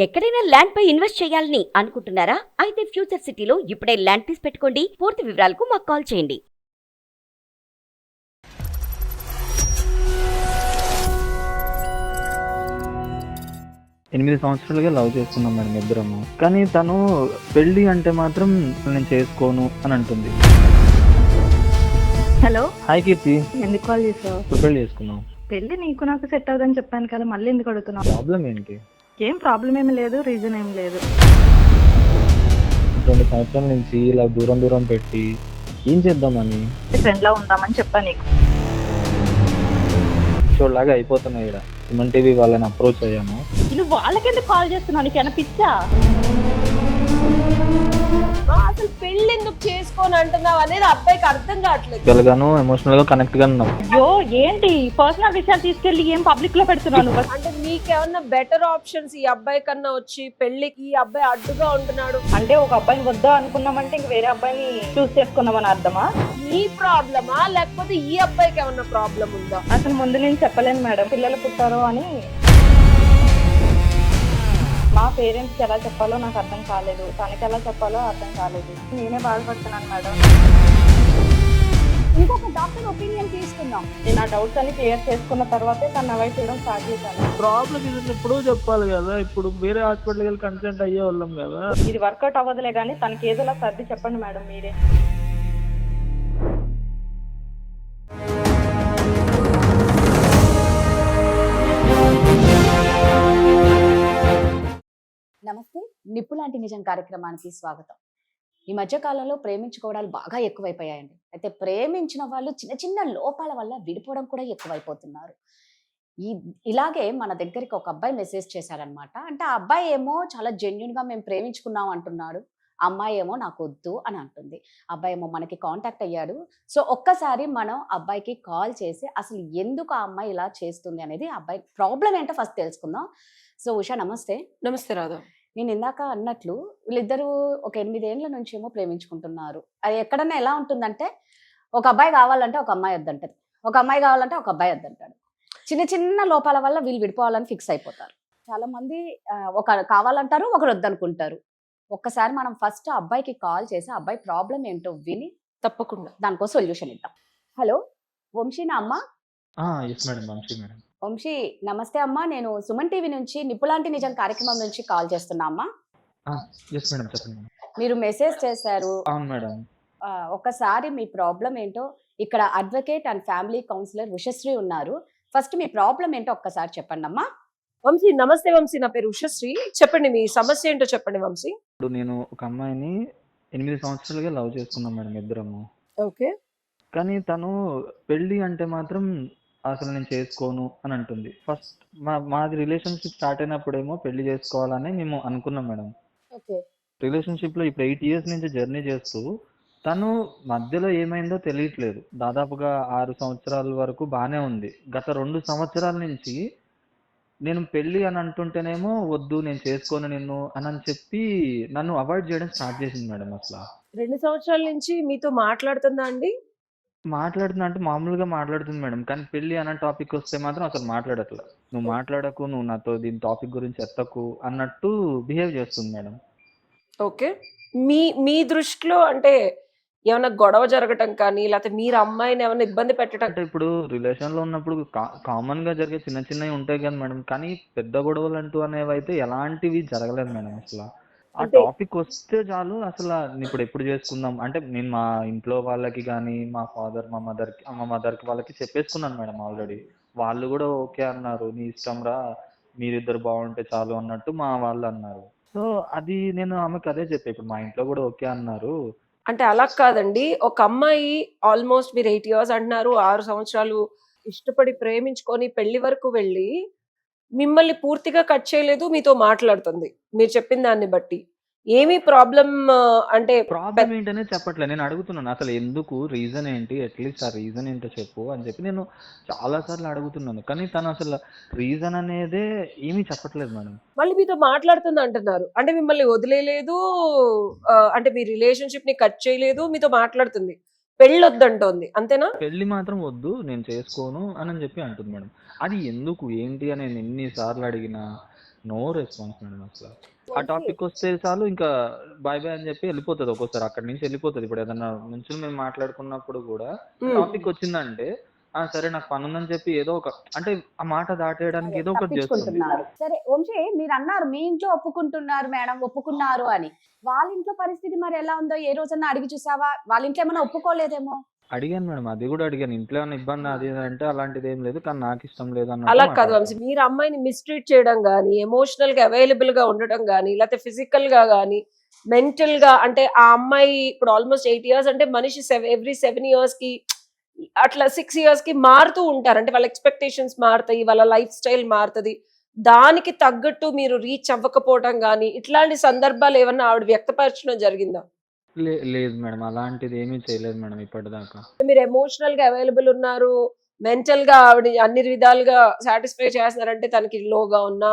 ఎక్కడైనా ల్యాండ్ పై ఇన్వెస్ట్ చేయాలని అనుకుంటున్నారా? అయితే ఫ్యూచర్ సిటీలో ఇప్పుడే ల్యాండ్ పీస్ పెట్టుకోండి. పూర్తి వివరాలకు మాకు కాల్ చేయండి. 8 సంవత్సరాలుగా లవ్ చేస్తున్నాం మేడం ఇద్దరము. కానీ తను పెళ్లి అంటే మాత్రం నేను చేసుకోను అని అంటుంది. హలో, హాయ్ కీర్తి, ఎందుకు కాల్ చేసావు? ఇప్పుడు పెళ్లి చేసుకున్నాం. పెళ్లి నీకు నాకు సెట్ అవుదని చెప్పాను కదా, మళ్ళీ ఎందుకు అడుగుతున్నావు? ప్రాబ్లం ఏంటి? ఏం ప్రాబ్లం ఏమి లేదు, రీజన్ ఏం లేదు. 2 సంవత్సరాల నుంచి ఇలా దూరం దూరం పెట్టి ఏం చేద్దామని ఫ్రెండ్ లా ఉందామని చెప్పాను నీకు. లాగా అయిపోతున్నాయి. ఇక్కడ సుమన్ టీవీ వాళ్ళని అప్రోచ్ అయ్యాను. నువ్వు వాళ్ళకెందుకు కాల్ చేస్తున్నావు? నీకు ఏమైనా పిచ్చా? అసలు పెళ్లి ఎందుకు చేసుకోని అంటున్నావు అనేది అబ్బాయికి అర్థం కావట్లేదు. గలగాను ఎమోషనల్ గా కనెక్ట్ గా ఉన్నాం. అయ్యో, ఏంటి పర్సనల్ విషయాలు తీసుకెళ్లి ఏం పబ్లిక్ లో పెడుతున్నాను? అంటే నీకేమన్నా బెటర్ ఆప్షన్స్ ఈ అబ్బాయి కన్నా వచ్చి పెళ్లికి ఈ అబ్బాయి అడ్డుగా ఉంటున్నాడు అంటే ఒక అబ్బాయిని వద్దా అనుకున్నామంటే ఇంక వేరే అబ్బాయిని చూస్ చేసుకున్నామని అర్థమా? నీ ప్రాబ్లమా లేకపోతే ఈ అబ్బాయికి ఏమన్నా ప్రాబ్లం ఉందా? అసలు ముందు నేను చెప్పలేను మేడం, పిల్లలు పుట్టారు అని. మా పేరెంట్స్కి ఎలా చెప్పాలో నాకు అర్థం కాలేదు, తనకి ఎలా చెప్పాలో అర్థం కాలేదు. నేనే బాధపడుతున్నాను మేడం. ఇంకొక డాక్టర్ ఒపీనియన్ తీసుకుందాం. నేను ఆ డౌట్స్ అన్ని క్లియర్ చేసుకున్న తర్వాతే తను అవాయిడ్ చేయడం స్టార్ట్ చేశాను. ప్రాబ్లం ఇది ఎప్పుడూ చెప్పాలి కదా. ఇప్పుడు వేరే హాస్పిటల్కి వెళ్ళి కన్సల్ట్ అయ్యే వాళ్ళం కదా. ఇది వర్కౌట్ అవ్వదులే కానీ తనకి ఏదోలా సర్ది చెప్పండి మేడం మీరే. నమస్తే, నిప్పులాంటి నిజం కార్యక్రమానికి స్వాగతం. ఈ మధ్య కాలంలో ప్రేమించుకోవడాలు బాగా ఎక్కువైపోయాయండి. అయితే ప్రేమించిన వాళ్ళు చిన్న చిన్న లోపాల వల్ల విడిపోవడం కూడా ఎక్కువైపోతున్నారు. ఇలాగే మన దగ్గరికి ఒక అబ్బాయి మెసేజ్ చేశారనమాట. అంటే ఆ అబ్బాయి ఏమో చాలా జెన్యున్ గా మేము ప్రేమించుకున్నాం అంటున్నాడు, అమ్మాయి ఏమో నాకు వద్దు అని అంటుంది. అబ్బాయి ఏమో మనకి కాంటాక్ట్ అయ్యాడు. సో ఒక్కసారి మనం అబ్బాయికి కాల్ చేసి అసలు ఎందుకు ఆ అమ్మాయి ఇలా చేస్తుంది అనేది, అబ్బాయి ప్రాబ్లం ఏంటో ఫస్ట్ తెలుసుకుందాం. సో ఉషా, నమస్తే. నమస్తే రాధా. నేను ఇందాక అన్నట్లు వీళ్ళిద్దరూ ఒక 8 ఏళ్ల నుంచి ఏమో ప్రేమించుకుంటున్నారు. అది ఎక్కడన్నా ఎలా ఉంటుందంటే, ఒక అబ్బాయి కావాలంటే ఒక అమ్మాయి వద్దంటది, ఒక అమ్మాయి కావాలంటే ఒక అబ్బాయి వద్దంటాడు. చిన్న చిన్న లోపాల వల్ల వీళ్ళు విడిపోవాలని ఫిక్స్ అయిపోతారు. చాలా మంది ఒక కావాలంటారు, ఒకరు వద్దనుకుంటారు. ఒక్కసారి మనం ఫస్ట్ అబ్బాయికి కాల్ చేసి అబ్బాయి ప్రాబ్లం ఏంటో విని తప్పకుండా దానికో సొల్యూషన్ ఇద్దాం. హలో, వంశీనా అమ్మ? Yes madam, Vamshi madam. Vamshi, నమస్తే అమ్మా. నేను సుమన్ టీవీ నుంచి నిప్పులాంటి నిజం కార్యక్రమం నుంచి కాల్ చేస్తున్నా అమ్మా. ఎస్ మేడం, చెప్పండి మేడం. మీరు మెసేజ్ చేశారు. అవును మేడం. ఒకసారి మీ ప్రాబ్లం ఏంటో, ఇక్కడ advocate and family counsellor Ushasri ఉన్నారు. ఫస్ట్ మీ ప్రాబ్లం ఏంటో ఒక్కసారి చెప్పండి అమ్మా. వంశీ, నమస్తే వంశీ. నా పేరు ఉషశ్రీ. చెప్పండి, మీ సమస్య ఏంటో చెప్పండి వంశీ. ఇప్పుడు నేను ఒక అమ్మాయిని 8 సంవత్సరాలుగా లవ్ చేస్తున్నాం మేడం ఇద్దరము. ఓకే. కానీ తను పెళ్లి అంటే మాత్రం అసలు నేను చేసుకోను అని అంటుంది. ఫస్ట్ మాది రిలేషన్షిప్ స్టార్ట్ అయినప్పుడేమో పెళ్లి చేసుకోవాలని మేము అనుకున్నాం మేడం. ఓకే. రిలేషన్షిప్ లో ఇప్పుడు 8 years నుంచి జర్నీ చేస్తూ తను మధ్యలో ఏమైందో తెలియట్లేదు. దాదాపుగా 6 సంవత్సరాల వరకు బానే ఉంది. గత 2 సంవత్సరాల నుంచి నేను పెళ్లి అని అంటుంటేనేమో వద్దు, నేను చేసుకోను నిన్ను అని చెప్పి నన్ను అవాయిడ్ చేయడం స్టార్ట్ చేసింది మేడం. అసలు 2 సంవత్సరాల నుంచి మీతో మాట్లాడుతుందా అండి? మాట్లాడుతున్నా అంటే మామూలుగా మాట్లాడుతుంది మేడం, కానీ పెళ్లి అన్న టాపిక్ వస్తే మాత్రం అసలు మాట్లాడట్లే. నువ్వు మాట్లాడకు, నువ్వు నాతో దీని టాపిక్ గురించి ఎత్తకు అన్నట్టు బిహేవ్ చేస్తుంది మేడం. ఓకే. మీ మీ దృష్టిలో అంటే ఏమైనా గొడవ జరగటం కానీ, లేకపోతే మీరు అమ్మాయిని ఏమైనా ఇబ్బంది పెట్టడం? అంటే ఇప్పుడు రిలేషన్ లో ఉన్నప్పుడు కామన్ గా జరిగే చిన్న చిన్నవి ఉంటాయి కదా మేడం, కానీ పెద్ద గొడవలు అంటూ అనేవి అయితే ఎలాంటివి జరగలేదు మేడం. అసలు ఆ టాపిక్ వస్తే చాలు అసలు ఇప్పుడు ఎప్పుడు చేసుకుందాం అంటే నేను మా ఇంట్లో వాళ్ళకి కానీ మా ఫాదర్ మా మదర్ కి వాళ్ళకి చెప్పేసుకున్నాను మేడం ఆల్రెడీ. వాళ్ళు కూడా ఓకే అన్నారు, నీ ఇష్టం రా, మీరిద్దరు బాగుంటే చాలు అన్నట్టు మా వాళ్ళు అన్నారు. సో అది నేను ఆమెకు అదే చెప్పా, ఇప్పుడు మా ఇంట్లో కూడా ఓకే అన్నారు. అంటే అలా కాదండి, ఒక అమ్మాయి ఆల్మోస్ట్ మీరు 8 years అంటున్నారు, 6 సంవత్సరాలు ఇష్టపడి ప్రేమించుకొని పెళ్లి వరకు వెళ్ళి మిమ్మల్ని పూర్తిగా కట్ చేయలేదు, మీతో మాట్లాడుతుంది. మీరు చెప్పిన దాన్ని బట్టి ఏమీ ప్రాబ్లం అంటే ప్రాబ్లం ఏంటనే చెప్పట్లేదు. నేను అడుగుతున్నాను అసలు ఎందుకు, రీజన్ ఏంటి, అట్లీస్ట్ ఆ రీజన్ ఏంటో చెప్పు అని చెప్పి నేను చాలా సార్లు అడుగుతున్నాను. కానీ తను అసలు రీజన్ అనేదే ఏమీ చెప్పట్లేదు మేడం. మళ్ళీ మీతో మాట్లాడుతుంది అంటున్నారు, అంటే మిమ్మల్ని వదిలేయలేదు, అంటే మీ రిలేషన్షిప్ ని కట్ చేయలేదు, మీతో మాట్లాడుతుంది. పెళ్ళి వద్దంటోంది, అంతేనా? పెళ్లి మాత్రం వద్దు, నేను చేసుకోను అని చెప్పి అంటుంది మేడం. అది ఎందుకు ఏంటి అని నేను ఎన్నిసార్లు అడిగినా నో రెస్పాన్స్ మేడం అసలు. ఆ టాపిక్ వస్తే చాలు ఇంకా బాయ్ బాయ్ అని చెప్పి వెళ్ళిపోతుంది. ఒక్కోసారి అక్కడి నుంచి వెళ్ళిపోతుంది. ఇప్పుడు ఏదన్నా నుంచి మేము మాట్లాడుకున్నప్పుడు కూడా టాపిక్ వచ్చిందంటే సరే నాకు పని ఉందని చెప్పి ఏదో ఒక అంటే ఆ మాట దాటేయడానికి ఏదో ఒకటి చేస్తుంది. తప్పించుకుంటున్నారు. సరే వంశీ, మీరు అన్నారు మీ ఇంట్లో ఒప్పుకుంటున్నారు మేడం, ఒప్పుకున్నారు అని. వాళ్ళ ఇంట్లో పరిస్థితి మరి ఎలా ఉందో ఏ రోజన్నా అడిగి చూసావా? వాళ్ళ ఇంట్లో ఏమైనా ఒప్పుకోలేదేమో. అడిగాను మేడం, అది కూడా అడిగాను. ఇంట్లో ఏమైనా ఇబ్బంది అది ఇది అంటే అలాంటిది ఏం లేదు, కానీ నాకు ఇష్టం లేదు అలా అన్నట్టు కాదు వంశీ, మాట్లాడతాను. మీరు అమ్మాయిని మిస్ట్రీట్ చేయడం గానీ, ఎమోషనల్ గా అవైలబుల్ గా ఉండడం గానీ, లేకపోతే ఫిజికల్ గా గానీ, మెంటల్ గా, అంటే ఆ అమ్మాయి ఇప్పుడు ఆల్మోస్ట్ 8 years అంటే మనిషి ఎవ్రీ 7 years కి అట్లా 6 years కి మారుతూ ఉంటారు. అంటే వాళ్ళ ఎక్స్పెక్టేషన్స్ మారుతాయి, వాళ్ళ లైఫ్ స్టైల్ మారుతుంది. దానికి తగ్గట్టు మీరు రీచ్ అవ్వకపోవడం గానీ, ఇట్లాంటి సందర్భాలు ఏమన్నా ఆవిడ వ్యక్తపరచడం జరిగిందా? లేదు మేడం, అలాంటిది ఏమీ చేయలేదు మేడం ఇప్పటిదాకా. మీరు ఎమోషనల్ గా అవైలబుల్ ఉన్నారు, మెంటల్ గా ఆవిడ అన్ని విధాలుగా సాటిస్ఫై చేస్తున్నారంటే, తనకి లోగా ఉన్నా,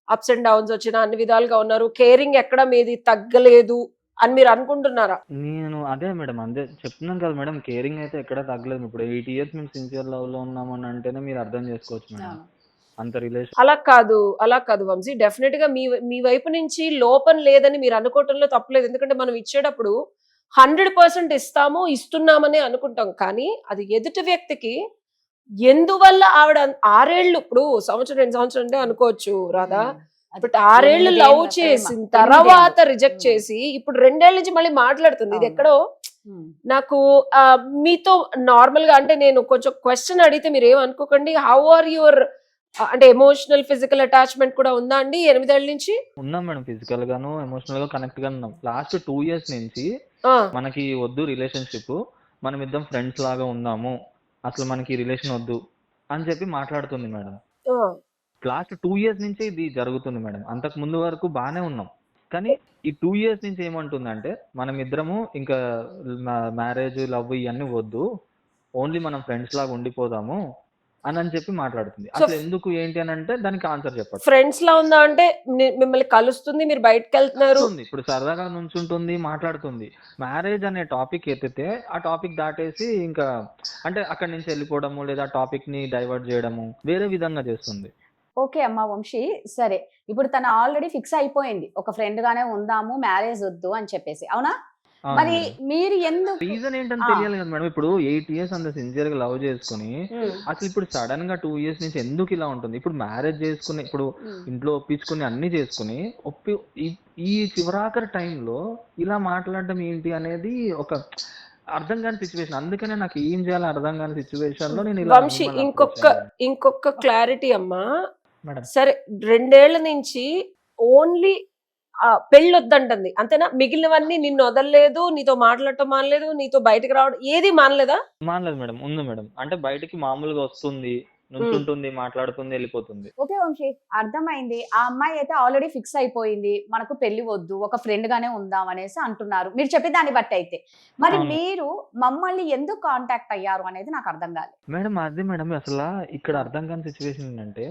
అప్స్ అండ్ డౌన్స్ వచ్చినా అన్ని విధాలుగా ఉన్నారు, కేరింగ్ ఎక్కడ మీది తగ్గలేదు అని మీరు అనుకుంటున్నారా? నేను అదే మేడం, అదే చెప్తున్నాను కదా మేడం, కేరింగ్ అయితే ఎక్కడ తగ్గలేదు. ఇప్పుడు 8 years మేము సిన్సియర్ లవ్ లో ఉన్నామని అంటేనే మీరు అర్థం చేసుకోవచ్చు మేడం. అంత రిలేషన్ అలా కాదు వంశీ, డెఫినెట్ గా మీ వైపు నుంచి లోపం లేదని మీరు అనుకోవటంలో తప్పలేదు. ఎందుకంటే మనం ఇచ్చేటప్పుడు 100% ఇస్తాము, ఇస్తున్నామనే అనుకుంటాం. కానీ అది ఎదుటి వ్యక్తికి ఎందువల్ల ఆవిడ 6 ఏళ్ళు, ఇప్పుడు సంవత్సరం 2 సంవత్సరం అంటే అనుకోవచ్చు రాదా, బట్ 6 ఏళ్ళు లవ్ చేసిన తర్వాత రిజెక్ట్ చేసి ఇప్పుడు 2 ఏళ్ళ నుంచి మళ్ళీ మాట్లాడుతుంది. ఇది ఎక్కడో నాకు మీతో నార్మల్ గా, అంటే నేను కొంచెం క్వశ్చన్ అడిగితే మీరు ఏమనుకోకండి, హౌ ఆర్ యువర్ అంటే ఎమోషనల్ ఫిజికల్ అటాచ్మెంట్ కూడా ఉందా అండి 8 ఏళ్ళ నుంచి? ఉన్నాం మేడం, ఫిజికల్ గాను ఎమోషనల్ గా కనెక్ట్ గా ఉన్నాం. లాస్ట్ 2 years నుంచి మనకి వద్దు రిలేషన్షిప్, మనం ఇద్దరం ఫ్రెండ్స్ లాగా ఉన్నాము, అసలు మనకి రిలేషన్ వద్దు అని చెప్పి మాట్లాడుతుంది మేడం. లాస్ట్ 2 years నుంచి ఇది జరుగుతుంది మేడం. అంతకు ముందు వరకు బాగానే ఉన్నాం, కానీ ఈ 2 years నుంచి ఏమంటుందంటే మనం ఇద్దరము ఇంకా మ్యారేజ్ లవ్ ఇవన్నీ వద్దు, ఓన్లీ మనం ఫ్రెండ్స్ లాగా ఉండిపోదాము అని చెప్పి మాట్లాడుతుంది. అసలు ఎందుకు ఏంటి అని అంటే దానికి ఆన్సర్ చెప్పండి. ఫ్రెండ్స్ లా ఉందా అంటే మిమ్మల్ని కలుస్తుంది, మీరు బయటకు వెళ్తున్నారు, ఇప్పుడు సరదాగా నుంచుంటుంది, మాట్లాడుతుంది. మ్యారేజ్ అనే టాపిక్ ఎత్తితే ఆ టాపిక్ దాటేసి ఇంకా అంటే అక్కడి నుంచి వెళ్ళిపోవడము, లేదా టాపిక్ ని డైవర్ట్ చేయడము, వేరే విధంగా చేస్తుంది. ఓకే అమ్మా వంశీ, సరే ఇప్పుడు తను ఆల్రెడీ ఫిక్స్ అయిపోయింది, ఒక ఫ్రెండ్ గానే ఉందాము, మ్యారేజ్ వద్దు అని చెప్పేసి, అవునా? మరి మీరు ఎందుకు, రీజన్ ఏంటని తెలియాలి కదా మేడం. ఇప్పుడు 8 years అంత సిన్సియర్ గా లవ్ చేసుకుని అసలు ఇప్పుడు సడన్ గా 2 years నుంచి ఎందుకు ఇలా ఉంటుంది? ఇప్పుడు మ్యారేజ్ చేసుకుని, ఇప్పుడు ఇంట్లో ఒప్పించుకుని అన్ని చేసుకుని ఈ చివరాఖరి టైంలో ఇలా మాట్లాడడం ఏంటి అనేది ఒక అర్థం కాని సిచ్యువేషన్. అందుకనే నాకు ఏం చేయాలో అర్థం కాని సిచ్యువేషన్ లో నేను ఇలా వంశీ ఇంకొక క్లారిటీ అమ్మా మేడం. సరే 2 ఏళ్ల నుంచి ఓన్లీ పెళ్ళొద్దంటుంది అంతేనా? మిగిలినవన్నీ నిన్ను వదలలేదు, నీతో మాట్లాడటం మానలేదు, నీతో బయటకు రావడం ఏది మానలేదా? మానలేదు మేడం, ఉంది మేడం. అంటే బయటికి మామూలుగా వస్తుంది, నుంచుంటుంది, మాట్లాడుతుంది, వెళ్ళిపోతుంది. ఓకే వంశీ, అర్థమైంది. ఆ అమ్మాయి అయితే ఆల్రెడీ ఫిక్స్ అయిపోయింది, మనకు పెళ్లి వద్దు, ఒక ఫ్రెండ్ గానే ఉందాం అనేసి అంటున్నారు మీరు చెప్పే దాన్ని బట్టి అయితే. మరి మీరు మమ్మల్ని ఎందుకు కాంటాక్ట్ అయ్యారు అనేది నాకు అర్థం కాలేదు మేడం. అదే మేడం, అసలు ఇక్కడ అర్థం కాని సిచ్యువేషన్ ఏంటంటే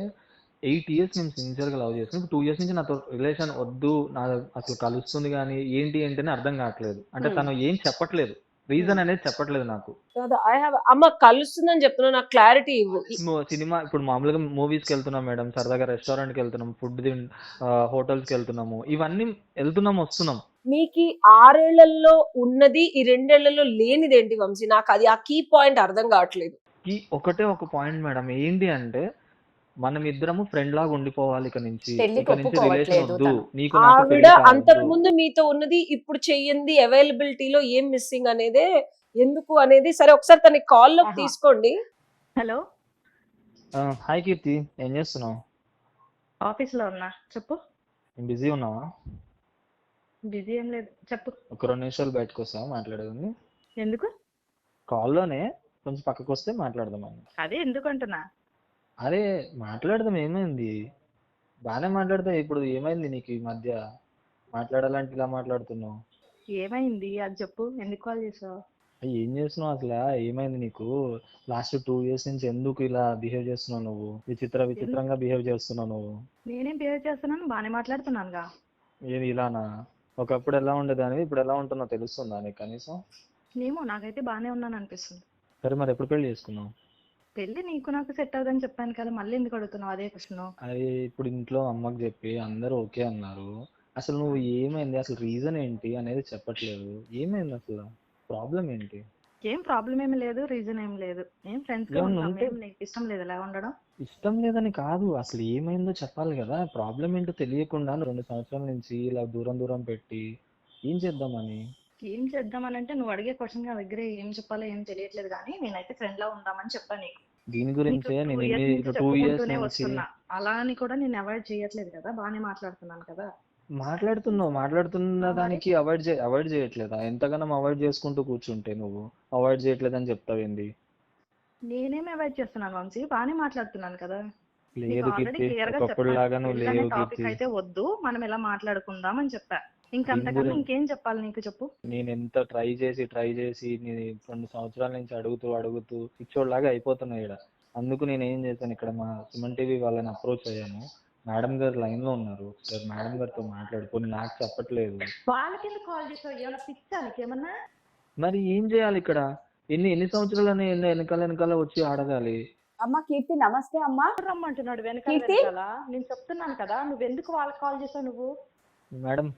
8 years నేను సిన్సియర్ గా లవ్ చేస్తాను, 2 years నుంచి నాతో రిలేషన్ వద్దు, నా అసలు కలుస్తుంది కానీ ఏంటి ఏంటని అర్థం కావట్లేదు. అంటే తను ఏం చెప్పట్లేదు, రీజన్ అనేది చెప్పట్లేదు నాకు. అమ్మ కలుస్తుందని చెప్తున్నా, నాకు క్లారిటీ ఇవ్వు. సినిమా ఇప్పుడు మామూలుగా మూవీస్ కి వెళ్తున్నాం మేడం, సరదాగా రెస్టారెంట్ కి వెళ్తున్నాం, ఫుడ్ హోటల్స్ కి వెళ్తున్నాము, ఇవన్నీ వెళ్తున్నాం వస్తున్నాం. మీకు 6 ఏళ్లలో ఉన్నది, ఈ 2 ఏళ్లలో లేనిదేంటి వంశీ? నాకు అది ఆ కీ పాయింట్ అర్థం కావట్లేదు. ఒకటే ఒక పాయింట్ మేడం, ఏంటి అంటే మనం ఇద్దరము ఫ్రెండ్ లాగా ఉండిపోవాలి, ఇక నుంచి రిలేషన్ వద్దు, నీకు ఆవిడ అంతకు ముందు మీతో ఉన్నది ఇప్పుడు చెయ్యింది, అవైలబిలిటీలో ఏం మిస్సింగ్ అనేదే ఎందుకు అనేది. సరే ఒకసారి తన కాల్ లోకి తీసుకోండి. హలో, హాయ్ కీర్తి, ఏం చేస్తున్నావు? ఆఫీస్ లో ఉన్నా, చెప్పు. బిజీ ఉన్నావా? బిజీ ఏం లేదు, చెప్పు. ఒక 2 నిమిషాలు బయటకు వస్తావా మాట్లాడేది? ఎందుకు? కాల్లోనే కొంచెం పక్కకు వస్తే మాట్లాడదామని. అదే ఎందుకు అంటున్నా. అరే మాట్లాడదాం, ఏమైంది? బాగానే మాట్లాడతా. ఇప్పుడు ఏమైంది నీకు ఈ మధ్య మాట్లాడాలంటే ఇలా మాట్లాడుతున్నావు? ఏమైంది అది చెప్పు, ఎందుకు కాల్ చేసావు? ఏం చేస్తున్నావు అసలు? ఏమైంది నీకు? లాస్ట్ 2 years నుంచి ఎందుకు ఇలా బిహేవ్ చేస్తున్నావు నువ్వు? విచిత్రంగా బిహేవ్ చేస్తున్నావు నువ్వు. నేనేం బిహేవ్ చేస్తున్నాను, బాగానే మాట్లాడుతున్నానుగా. ఏది ఇలానా? ఒకప్పుడు ఎలా ఉండేదానివి, ఇప్పుడు ఎలా ఉంటున్నావు తెలుస్తుందా నీకు కనీసం? ఏమో, నాకైతే బాగానే ఉన్నాను అనిపిస్తుంది. సరే మరి ఎప్పుడు పెళ్లి చేసుకున్నావు? పెళ్లి నీకు నాకు సెట్ అవుదని చెప్పాను కదా, మళ్ళీ ఎందుకు అడుగుతున్నావు అదే క్వశ్చన్? అది ఇప్పుడు ఇంట్లో అమ్మకి చెప్పి అందరూ ఓకే అన్నారు. అసలు నువ్వు ఏమైంది, అసలు రీజన్ ఏంటి అనేది చెప్పట్లేదు. ఏమైంది అసలు, ప్రాబ్లం ఏంటి? ఏం ప్రాబ్లం ఏమి లేదు, రీజన్ ఏం లేదు. ఏం ఫ్రెండ్స్ గా ఏమన్నా ఉంటాం, ఉంటే ఏం నీకు ఇష్టం లేదు ఇలా ఉండడం? ఇష్టం లేదని కాదు, అసలు ఏమైందో చెప్పాలి కదా. ప్రాబ్లం ఏంటో తెలియకుండా 2 సంవత్సరాల నుంచి ఇలా దూరం దూరం పెట్టి ఏం చేద్దామని. ఏం చేద్దామని అంటే నువ్వు అడిగే క్వశ్చన్ నా దగ్గర ఏం చెప్పాలో ఏం తెలియట్లేదు, కానీ నేనైతే ఫ్రెండ్ లా ఉందామని చెప్పాను నీకు. దీని నీకు గురించే 2 నేను ఇయర్స్ నుంచి 2 ఇయర్స్ చెప్పుకుంటూనే నుంచి వస్తున్నా, అలా అని కూడా నేను అవాయిడ్ చేయట్లేదు కదా, బాగానే మాట్లాడుతున్నాను కదా. మాట్లాడుతున్న మరి దానికి అవాయిడ్ చేయట్లేదా? ఎంతగానో అవాయిడ్ చేసుకుంటూ కూర్చుంటే నువ్వు అవాయిడ్ చేయట్లేదని చెప్తావేంది? నేనేం అవాయిడ్ చేస్తున్నాను వంశీ, బాగానే మాట్లాడుతున్నాను కదా. నీకు లేదు ఆల్రెడీ కీర్తి, క్లియర్ గా ఒకప్పుడు చెప్పాను, లాగా నువ్వు పెళ్ళనే లేవు టాపిక్ కీర్తి. అయితే వద్దు, మనం ఇలా మాట్లాడుకుందాం అని చెప్పా. దీని ఇంకంతకన్నా గురించి ఇంకేం చెప్పాలి నీకు, చెప్పు. నేను ఎంత ట్రై చేసి నీ 2 సంవత్సరాల నుంచి అడుగుతూ పిచ్చోడ్లాగా అయిపోతున్నా ఇక్కడ. అందుకు నేను ఏం చేశాను, ఇక్కడ మా సుమన్ టీవీ వాళ్ళని అప్రోచ్ అయ్యాను. మేడం గారు లైన్ లో ఉన్నారు, ఒకసారి మేడం గారితో మాట్లాడు. కొన్ని నాకు చెప్పట్లేదు. వాళ్ళకి ఎందుకు కాల్ చేసావు? ఏమైనా పిచ్చా నీకేమన్నా? మరి ఏం చేయాలి ఇక్కడ? ఎన్ని సంవత్సరాలని వెనకాల వచ్చి అడగాలి? అమ్మ కీర్తి, నమస్తే అమ్మా. రమ్మంటున్నాడు వెనకాల కీర్తి వెనకాల. నేను చెప్తున్నాను కదా, నువ్వు ఎందుకు వాళ్ళకి కాల్ చేసావు నువ్వు? మేడం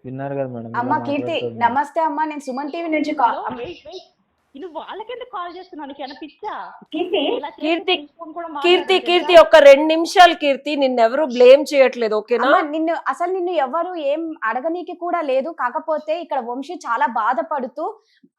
విన్నారు కదా మేడం, అమ్మ ఇలా కీర్తి, మాట్లాడుతుంది. నమస్తే అమ్మా, నేను సుమన్ టీవీ నుంచి హలో, వెయిట్ వెయిట్, నువ్వు వాళ్ళకి ఎందుకు కాల్ చేస్తున్నావు? నీకు ఏమైనా పిచ్చా? కీర్తి ఇలా చేసి కీర్తి ఫోన్ కూడా కీర్తి మాట్లాడను కీర్తి తెలుసా? ఒక 2 నిమిషాలు కీర్తి, నిన్నెవరు బ్లేమ్ చేయట్లేదు, ఓకేనా? అమ్మ నిన్ను ఎవరు ఏం అడగనీకి కూడా లేదు. కాకపోతే ఇక్కడ వంశీ చాలా బాధపడుతూ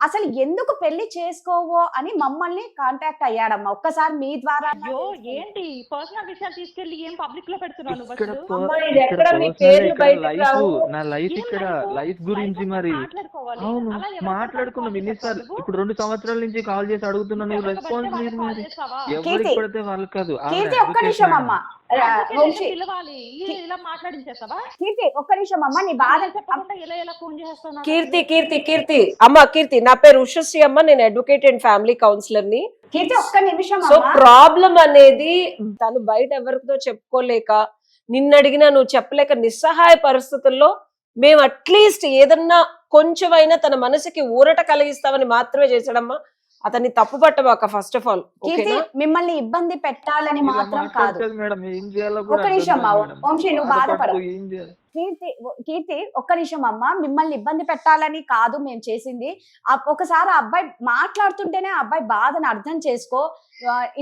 అసలు ఎందుకు పెళ్లి చేసుకోవో అని మమ్మల్ని కాంటాక్ట్ అయ్యాడమ్మా. ఒక్కసారి మీ ద్వారా అయ్యో, ఏంటి పర్సనల్ విషయాలు తీసుకెళ్లి ఏం పబ్లిక్ లో పెడుతున్నావు నువ్వు ఇక్కడ అసలు? అమ్మా, ఇది ఇక్కడ ఎక్కడ మీ పర్సనల్, పేర్లు ఇక్కడ బయటకు లైఫ్, రావు. నా లైఫ్, ఏం ఇక్కడ లైఫ్? లైఫ్ లైఫ్ గురించి అంటే మరి. మాట్లాడుకోవాలి. అవును, అలా ఎవరితో మాట్లాడుకున్నాం కాల్ ఎన్నిసార్లు. చేస్తావు నువ్వు? ఇప్పుడు 2 సంవత్సరాల నుంచి కాల్ చేసి అడుగుతున్నా, నువ్వు ఎవరికి పడితే రెస్పాన్స్ లేదు. వాళ్ళకి కాల్ మరి చేస్తావా? ఎవరికి కీర్తి పడితే వాళ్ళు కాదు. ఆవిడ కీర్తి ఒక్క అడ్వకేట్ నిమిషం మేడం. అమ్మా. అడ్వకేట్ వంశీ పిలవాలి, ఇలా మాట్లాడించేస్తావా? కీర్తి ఒక్క నిమిషం అమ్మా, నీ బాధ చెప్పకుండా ఇలా ఫోన్ చేస్తావు నాకు కీర్తి అసలు? కీర్తి కీర్తి అమ్మ కీర్తి, నా పేరు ఉషశ్రీ అమ్మ, నేను అడ్వకేట్ అండ్ ఫ్యామిలీ కౌన్సిలర్ ని. కీర్తి ఒక్క నిమిషం సో అమ్మా. ప్రాబ్లం అనేది తను బయట ఎవరితో చెప్పుకోలేక, నిన్ను అడిగినా నువ్వు చెప్పలేక నిస్సహాయ పరిస్థితుల్లో మేము అట్లీస్ట్ ఏదన్నా కొంచెమైనా తన మనసుకి ఊరట కలిగిస్తామని మాత్రమే చేశాడమ్మా. అతన్ని తప్పు పట్టబాక ఫస్ట్ ఆఫ్ ఆల్, కీర్తి ఓకేనా? మిమ్మల్ని ఇబ్బంది పెట్టాలని ఇలా మాత్రం కాదు. మాట్లాడుతుంది మేడం, ఏం చేయాలో కూడా ఒక్క అర్థం నిమిషం కాదు అమ్మా, మేడం. వంశీ నువ్వు బాధపడవు. బాధపడుతూ ఏం చేయాలి? కీర్తి ఒక్క నిమిషం అమ్మా, మిమ్మల్ని ఇబ్బంది పెట్టాలని కాదు మేము చేసింది. ఒకసారి ఆ అబ్బాయి మాట్లాడుతుంటేనే ఆ అబ్బాయి బాధను అర్థం చేసుకో.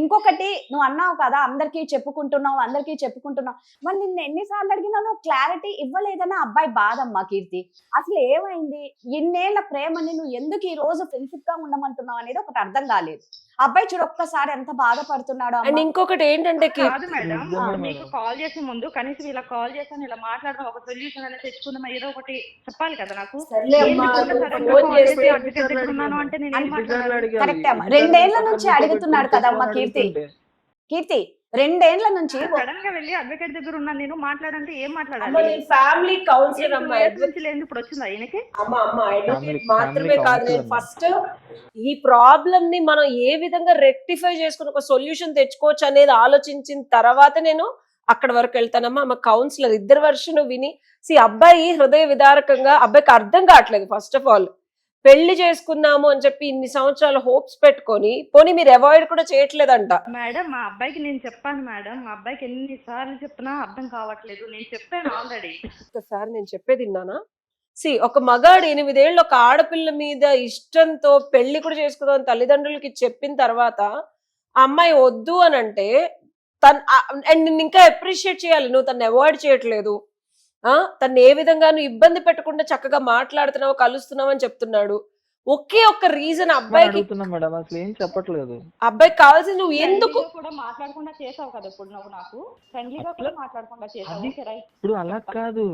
ఇంకొకటి నువ్వు అన్నావు కదా, అందరికీ చెప్పుకుంటున్నావు. మరి నిన్ను ఎన్నిసార్లు అడిగినా నువ్వు క్లారిటీ ఇవ్వలేదని ఆ అబ్బాయి బాధమ్మా. కీర్తి అసలు ఏమైంది? ఇన్నేళ్ల ప్రేమని నువ్వు ఎందుకు ఈ రోజు ఫ్రెండ్షిప్ గా ఉండమంటున్నావు అనేది ఒకటి అర్థం కాలేదు. అబ్బాయి చూడు ఒక్కసారి ఎంత బాధపడుతున్నాడో అండ్ అమ్మా. ఇంకొకటి ఏంటంటే కాదు మేడం, నిజమే మీకు మేడం. కాల్ చేసే ముందు కనీసం ఇలా కాల్ చేసాను, ఇలా మాట్లాడదాం, ఒక సొల్యూషన్ అనేది తెచ్చుకుందాం, ఏదో ఒకటి చెప్పాలి కదా నాకు. సర్లే అమ్మా, ఏంటి నువ్వు సడన్ గా ఫోన్ కాల్ చేసి చేసి అడ్వకేట్ దగ్గర ఉన్నాను అంటే నేను ఏం మాట్లాడాలి? కరెక్ట్ అమ్మా, 2 ఏళ్ల నుంచి అడుగుతున్నాడు కదమ్మా కీర్తి 2 ఏళ్ల నుంచి సడన్ గా వెళ్ళి అడ్వకేట్ దగ్గర ఉన్నాను నేను మాట్లాడంటే ఏం అమ్మ, మాట్లాడాలి? నేను ఫ్యామిలీ కౌన్సిలర్ అమ్మా. నుంచి లేదు, ఇప్పుడు వచ్చిందా ఈయనకి? అమ్మ అడ్వకేట్ Family మాత్రమే కాదు, నేను counselor. ఫస్ట్ ఈ ప్రాబ్లం ని మనం ఏ విధంగా రెక్టిఫై చేసుకుని ఒక సొల్యూషన్ తెచ్చుకోవచ్చు అనేది ఆలోచించిన తర్వాత నేను అక్కడ వరకు వెళ్తానమ్మా. ఆమె కౌన్సిలర్, ఇద్దరు వర్షన్ విని అబ్బాయి హృదయ విదారకంగా, అబ్బాయికి అర్థం కావట్లేదు. ఫస్ట్ ఆఫ్ ఆల్ పెళ్లి చేసుకుందాము అని చెప్పి ఇన్ని సంవత్సరాలు హోప్స్ పెట్టుకొని పోనీ మీరు అవాయిడ్ కూడా చేయట్లేదంట. మేడం మా అబ్బాయికి నేను చెప్పాను మేడం, మా అబ్బాయికి ఎన్నిసార్లు చెప్పినా అర్థం కావట్లేదు. నేను చెప్పాను ఆల్రెడీ. ఒకసారి నేను చెప్పేది విన్నానా? ఒక మగాడు 8 ఏళ్ళు ఒక ఆడపిల్ల మీద ఇష్టంతో పెళ్లి కూడా చేసుకుందాం తల్లిదండ్రులకి చెప్పిన తర్వాత ఆ అమ్మాయి వద్దు అని అంటే అండ్ నిన్ను ఇంకా అప్రిషియేట్ చేయాలి. నువ్వు తను అవాయిడ్ చేయట్లేదు, తను ఏ విధంగా నువ్వు ఇబ్బంది పెట్టకుండా చక్కగా మాట్లాడుతున్నావు, కలుస్తున్నావు అని చెప్తున్నాడు. ఒకే ఒక్క రీజన్ అబ్బాయికి మేడం అసలు ఏం చెప్పట్లేదు. అబ్బాయికి కావాల్సింది నువ్వు ఎందుకు ఫ్రెండ్లీగా కూడా మాట్లాడకుండా చేసావు కదా ఇప్పుడు నువ్వు నాకు. ఫ్రెండ్లీగా కూడా మాట్లాడకుండా చేసావు. Okay right. ఇప్పుడు అలా కాదు,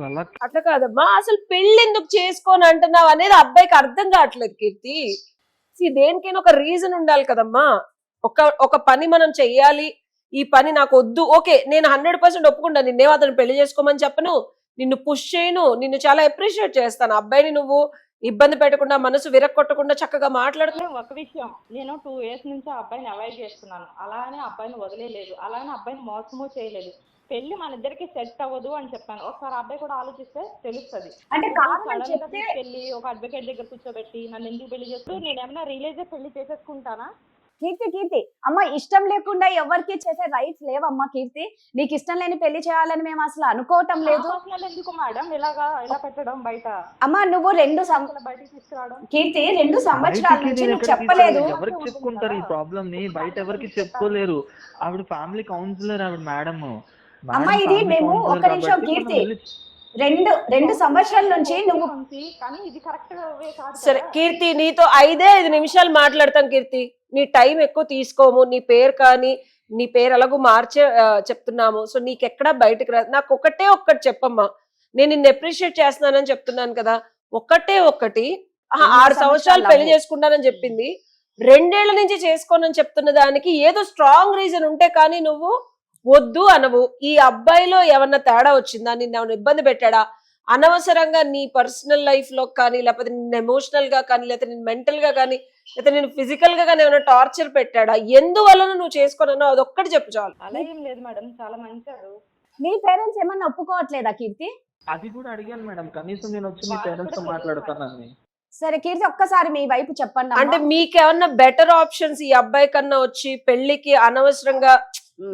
అట్లా కాదమ్మా, అసలు పెళ్లి ఎందుకు చేసుకోని అంటున్నావు అనేది అబ్బాయికి అర్థం కావట్లేదు. కీర్తి దేనికైనా ఒక రీజన్ ఉండాలి కదమ్మా. ఒక పని మనం చెయ్యాలి, ఈ పని నాకు వద్దు, ఓకే నేను 100% ఒప్పుకుంటాను, నిన్నేమో అతను పెళ్లి చేసుకోమని చెప్పను, నిన్ను పుష్ చేయను, నిన్ను చాలా అప్రిషియేట్ చేస్తాను. అబ్బాయిని నువ్వు ఇబ్బంది పెట్టకుండా, మనసు విరక్కొట్టకుండా చక్కగా మాట్లాడుతున్నావు. ఒక విషయం, నేను 2 years నుంచి ఆ అబ్బాయిని అవాయిడ్ చేస్తున్నాను. అలానే అబ్బాయిని వదిలేదు, అలానే అబ్బాయిని మోసము చేయలేదు. పెళ్లి మన ఇద్దరికి సెట్ అవ్వదు అని చెప్పాను. ఒకసారి అబ్బాయి కూడా ఆలోచిస్తే తెలుస్తుంది. అంటే సడన్ గా తీసుకెళ్లి ఒక అడ్వకేట్ దగ్గర కూర్చోబెట్టి నన్ను ఎందుకు పెళ్లి చేస్తూ నేను ఏమైనా రియలైజ్ పెళ్లి చేసేసుకుంటానా? కీర్తి అమ్మ, ఇష్టం లేకుండా ఎవరికి చేసే రైట్స్ లేవమ్మా కీర్తి. నీకు ఇష్టం లేని పెళ్లి చేయాలని మేము అసలు అనుకోవటం లేదు. పర్సనల్ ఎందుకు మేడం ఇలా పెట్టడం బయట, అమ్మా నువ్వు బయటికి తీసుకురావడం? కీర్తి 2 సంవత్సరాల బయటికి నుంచి నేను నువ్వు ఎక్కడికి చెప్పలేదు. తీసుకెళ్ళను. ఎవరికి చెప్పుకుంటారు ఈ ప్రాబ్లమ్ ని? బయట ఎవరికి చెప్పుకోలేరు. ఆవిడ ఫ్యామిలీ కౌన్సిలర్, ఆవిడ మేడం. అమ్మా ఇది మేము ఒక నిమిషం కీర్తి, 2 సంవత్సరాల నుంచి నువ్వు కానీ ఇది కరెక్ట్ వే కాదు సరే కదా. కీర్తి, నీతో 5 నిమిషాలు మాట్లాడతాం కీర్తి. నీ టైం ఎక్కువ తీసుకోము. నీ పేరు కానీ నీ పేరు ఎలాగో మార్చే చెప్తున్నాము. సో నీకెక్కడా బయటకు రాదు. నాకు ఒక్కటి చెప్పమ్మా. నేను నిన్ను అప్రిషియేట్ చేస్తున్నానని చెప్తున్నాను కదా. ఒక్కటి 6 సంవత్సరాలు పెళ్లి చేసుకుంటానని చెప్పింది, 2 ఏళ్ల నుంచి చేసుకోనని చెప్తున్న దానికి ఏదో స్ట్రాంగ్ రీజన్ ఉంటే కానీ నువ్వు వద్దు అనవు. ఈ అబ్బాయిలో ఏమన్నా తేడా వచ్చిందా? నిన్ను ఏమైనా ఇబ్బంది పెట్టాడా? అనవసరంగా నీ పర్సనల్ లైఫ్ లో కానీ, లేకపోతే నిన్ను ఎమోషనల్ గా కానీ, లేకపోతే నేను మెంటల్ గా కానీ, లేకపోతే నేను ఫిజికల్ గా కానీ ఏమైనా టార్చర్ పెట్టాడా? ఎందువలన నువ్వు చేసుకోనన్నా అదొక్కటి చెప్పు చాలు. అలా ఏం లేదు మేడం, చాలా మంచాడు. మీ పేరెంట్స్ ఏమన్నా ఒప్పుకోవట్లేదా కీర్తి? అది కూడా అడిగాను మేడం. కనీసం నేను వచ్చి మీ పేరెంట్స్ తో మాట్లాడతానని. సరే కీర్తి, ఒక్కసారి మీ వైపు చెప్పండి అమ్మా. అంటే మీకేమన్నా బెటర్ ఆప్షన్స్ ఈ అబ్బాయి కన్నా వచ్చి పెళ్లికి అనవసరంగా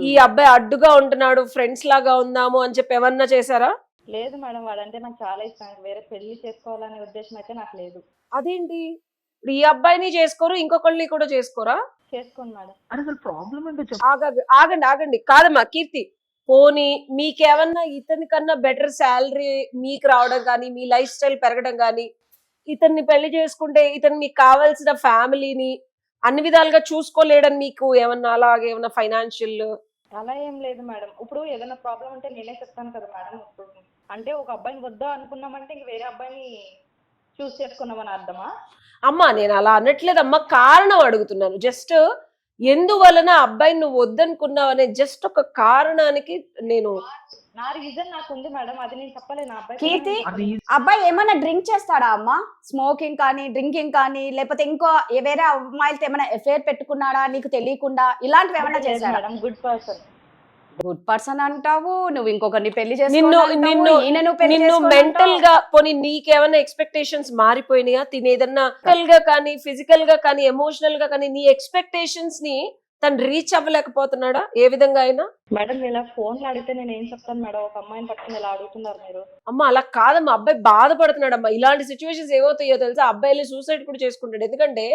ఈ అబ్బాయి అడ్డుగా ఉంటున్నాడు, ఫ్రెండ్స్ లాగా ఉందాము అని చెప్పి ఏమన్నా చేశారా? లేదు మేడం, వాడంటే నాకు చాలా ఇష్టం. వేరే పెళ్లి చేసుకోవాలనే ఉద్దేశం అయితే నాకు లేదు. అదేంటి ఇప్పుడు ఈ అబ్బాయిని చేసుకోరు, ఇంకొకళ్ళని కూడా చేసుకోరా? చేసుకోండి మేడం. అసలు ప్రాబ్లం ఏంటో చెప్పు. ఆగండి కాదమ్మా కీర్తి. పోనీ మీకేమన్నా ఇతని కన్నా బెటర్ శాలరీ మీకు రావడం కానీ, మీ లైఫ్ స్టైల్ పెరగడం కానీ, ఇతన్ని పెళ్లి చేసుకుంటే ఇతను మీకు కావాల్సిన ఫ్యామిలీని అన్ని విధాలుగా చూసుకోలేడని మీకు ఏమన్నా అలాగే ఏమన్నా ఫైనాన్షియల్? అలా ఏం లేదు మేడం. ఇప్పుడు ఏదైనా ప్రాబ్లం ఉంటే నేనే చెప్తాను కదా మేడం. ఇప్పుడు అంటే ఒక అబ్బాయిని వద్దా అనుకున్నామంటే ఇంక వేరే అబ్బాయిని చూస్ చేసుకున్నామని అర్థమా? అమ్మా నేను అలా అనట్లేదమ్మా, కారణం అడుగుతున్నాను. జస్ట్ ఎందువలన అబ్బాయిని నువ్వు వద్దనుకున్నావు అనే జస్ట్ ఒక కారణానికి నేను నా రీజన్ నాకు ఉంది మేడం, అది నేను చెప్పలేను. అబ్బాయి కీర్తి, అబ్బాయి ఏమైనా డ్రింక్ చేస్తాడా అమ్మా? స్మోకింగ్ కానీ, డ్రింకింగ్ కానీ, లేకపోతే ఇంకో వేరే అమ్మాయిలతో ఏమైనా ఎఫైర్ పెట్టుకున్నాడా నీకు తెలియకుండా? ఇలాంటివి ఏమైనా చేశాడా? Madam good person. Good person అంటావు, నువ్వు ఇంకొకరిని పెళ్లి నిన్ను మెంటల్ గా పోనీ నీకేమైనా ఎక్స్పెక్టేషన్స్ మారిపోయినాయా? తినేదన్నా మెంటల్ గా కానీ, ఫిజికల్ గా కానీ, ఎమోషనల్ గా కానీ నీ ఎక్స్పెక్టేషన్స్ ని తను రీచ్ అవ్వలేకపోతున్నాడా ఏ విధంగా అయినా? మేడం ఇలా ఫోన్లో అడిగితే నేను ఏం చెప్తాను మేడం? ఒక అమ్మాయిని పట్టుకుని ఇలా అడుగుతున్నారు మీరు. అమ్మ అలా కాదమ్మా, అబ్బాయి బాధపడుతున్నాడు అమ్మా. ఇలాంటి సిచ్యువేషన్స్ ఏమవుతాయో తెలుసా? అబ్బాయిలు సూసైడ్ కూడా చేసుకుంటాడు. ఎందుకంటే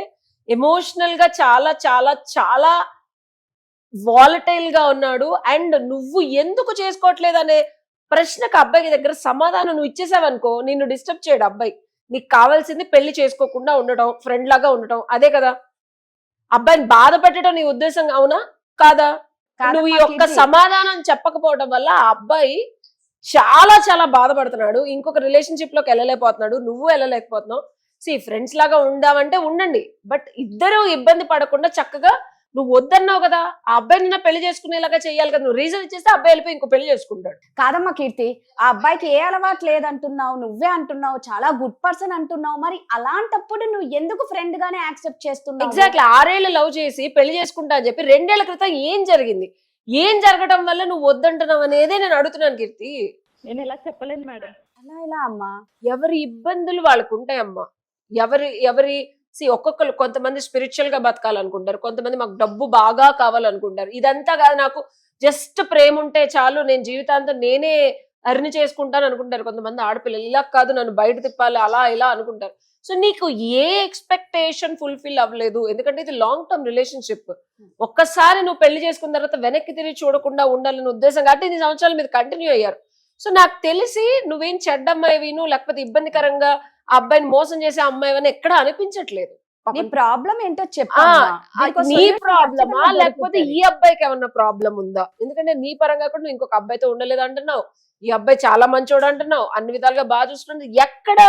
ఎమోషనల్ గా చాలా చాలా చాలా వాలటైల్ గా ఉన్నాడు. అండ్ నువ్వు ఎందుకు చేసుకోవట్లేదు అనే ప్రశ్నకు అబ్బాయి దగ్గర సమాధానం నువ్వు ఇచ్చేసావనుకో, నిన్ను డిస్టర్బ్ చేయడు అబ్బాయి. నీకు కావాల్సింది పెళ్లి చేసుకోకుండా ఉండటం, ఫ్రెండ్ లాగా ఉండటం, అదే కదా. అబ్బాయిని బాధ పెట్టడం నీ ఉద్దేశం అవునా కాదా? నువ్వు ఈ ఒక్క సమాధానం చెప్పకపోవడం వల్ల ఆ అబ్బాయి చాలా చాలా బాధపడుతున్నాడు. ఇంకొక రిలేషన్షిప్ లోకి వెళ్ళలేకపోతున్నాడు, నువ్వు వెళ్ళలేకపోతున్నావు. ఫ్రెండ్స్ లాగా ఉండామంటే ఉండండి, బట్ ఇద్దరు ఇబ్బంది పడకుండా చక్కగా నువ్వు వద్దన్నావు కదా, ఆ అబ్బాయి నిన్న పెళ్లి చేసుకునేలాగా చేయాలి కదా. నువ్వు రీజన్ ఇచ్చేస్తే అబ్బాయి వెళ్ళిపోయి ఇంకో పెళ్లి చేసుకుంటాడు. కాదమ్మా కీర్తి, ఆ అబ్బాయికి ఏ అలవాటు లేదంటున్నావు, నువ్వే అంటున్నావు, చాలా గుడ్ పర్సన్ అంటున్నావు. మరి అలాంటప్పుడు నువ్వు ఎందుకు ఫ్రెండ్ గానే యాక్సెప్ట్ చేస్తున్నావు? ఎగ్జాక్ట్లీ 6 ఏళ్ళు లవ్ చేసి పెళ్లి చేసుకుంటా అని చెప్పి 2 ఏళ్ల క్రితం ఏం జరిగింది? ఏం జరగడం వల్ల నువ్వు వద్దంటున్నావు అనేదే నేను అడుగుతున్నాను కీర్తి. నేను ఇలా చెప్పలేను మేడం. అలా ఇలా అమ్మా, ఎవరి ఇబ్బందులు వాళ్ళకు ఉంటాయమ్మా. ఎవరి ఒక్కొక్కరు కొంతమంది స్పిరిచువల్ గా బతకాలనుకుంటారు, కొంతమంది మాకు డబ్బు బాగా కావాలనుకుంటారు. ఇదంతా కాదు, నాకు జస్ట్ ప్రేమ ఉంటే చాలు, నేను జీవితాంతం నేనే అర్ని చేసుకుంటాను అనుకుంటారు కొంతమంది ఆడపిల్లలు. ఇలా కాదు, నన్ను బయట తిప్పాలి, అలా ఇలా అనుకుంటారు. సో నీకు ఏ ఎక్స్పెక్టేషన్ ఫుల్ఫిల్ అవ్వలేదు, ఎందుకంటే ఇది లాంగ్ టర్మ్ రిలేషన్షిప్. ఒక్కసారి నువ్వు పెళ్లి చేసుకున్న తర్వాత వెనక్కి తిరిగి చూడకుండా ఉండాలనే ఉద్దేశం కాబట్టి 2 సంవత్సరాలు మీరు కంటిన్యూ అయ్యారు. సో నాకు తెలిసి నువ్వేం చెడ్డమ్మాయివిను, లేకపోతే ఇబ్బందికరంగా ఆ అబ్బాయిని మోసం చేసే అమ్మాయివని ఎక్కడ అనిపించట్లేదు. నీ ప్రాబ్లం ఏంటో చెప్పు. నీ ప్రాబ్లమా లేకపోతే ఈ అబ్బాయికి ఏమన్నా ప్రాబ్లం ఉందా? ఎందుకంటే నీ పరంగా కూడా నువ్వు ఇంకొక అబ్బాయితో ఉండలేదు అంటున్నావు, ఈ అబ్బాయి చాలా మంచోడు అంటున్నావు, అన్ని విధాలుగా బాగా చూస్తున్నావు. ఎక్కడ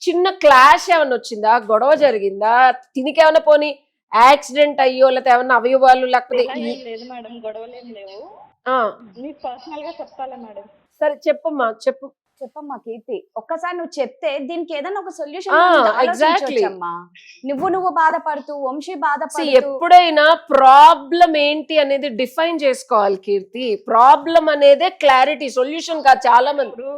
చిన్న క్లాష్ ఏమన్నా వచ్చిందా, గొడవ జరిగిందా, తినికేమన్నా పోనీ యాక్సిడెంట్ అయ్యో లేకపోతే ఏమన్నా అవయవాలు లేకపోతే? లేదు మేడం, గొడవలేం లేవు. మీకు పర్సనల్ గా చెప్తాలే మేడం. సరే చెప్పమ్మా, చెప్పు. చెప్పమ్మా కీర్తి, ఒక్కసారి నువ్వు చెప్తే దీనికి ఏదైనా ఒక ఆ, సొల్యూషన్ exactly. అమ్మా. నువ్వు బాధపడుతూ వంశీ See, బాధపడుతూ ఎప్పుడైనా ప్రాబ్లం ఏంటి అనేది డిఫైన్ చేసుకోవాలి కీర్తి. ప్రాబ్లం అనేదే క్లారిటీ, సొల్యూషన్ కాదు. చాలా మంది ఇప్పుడు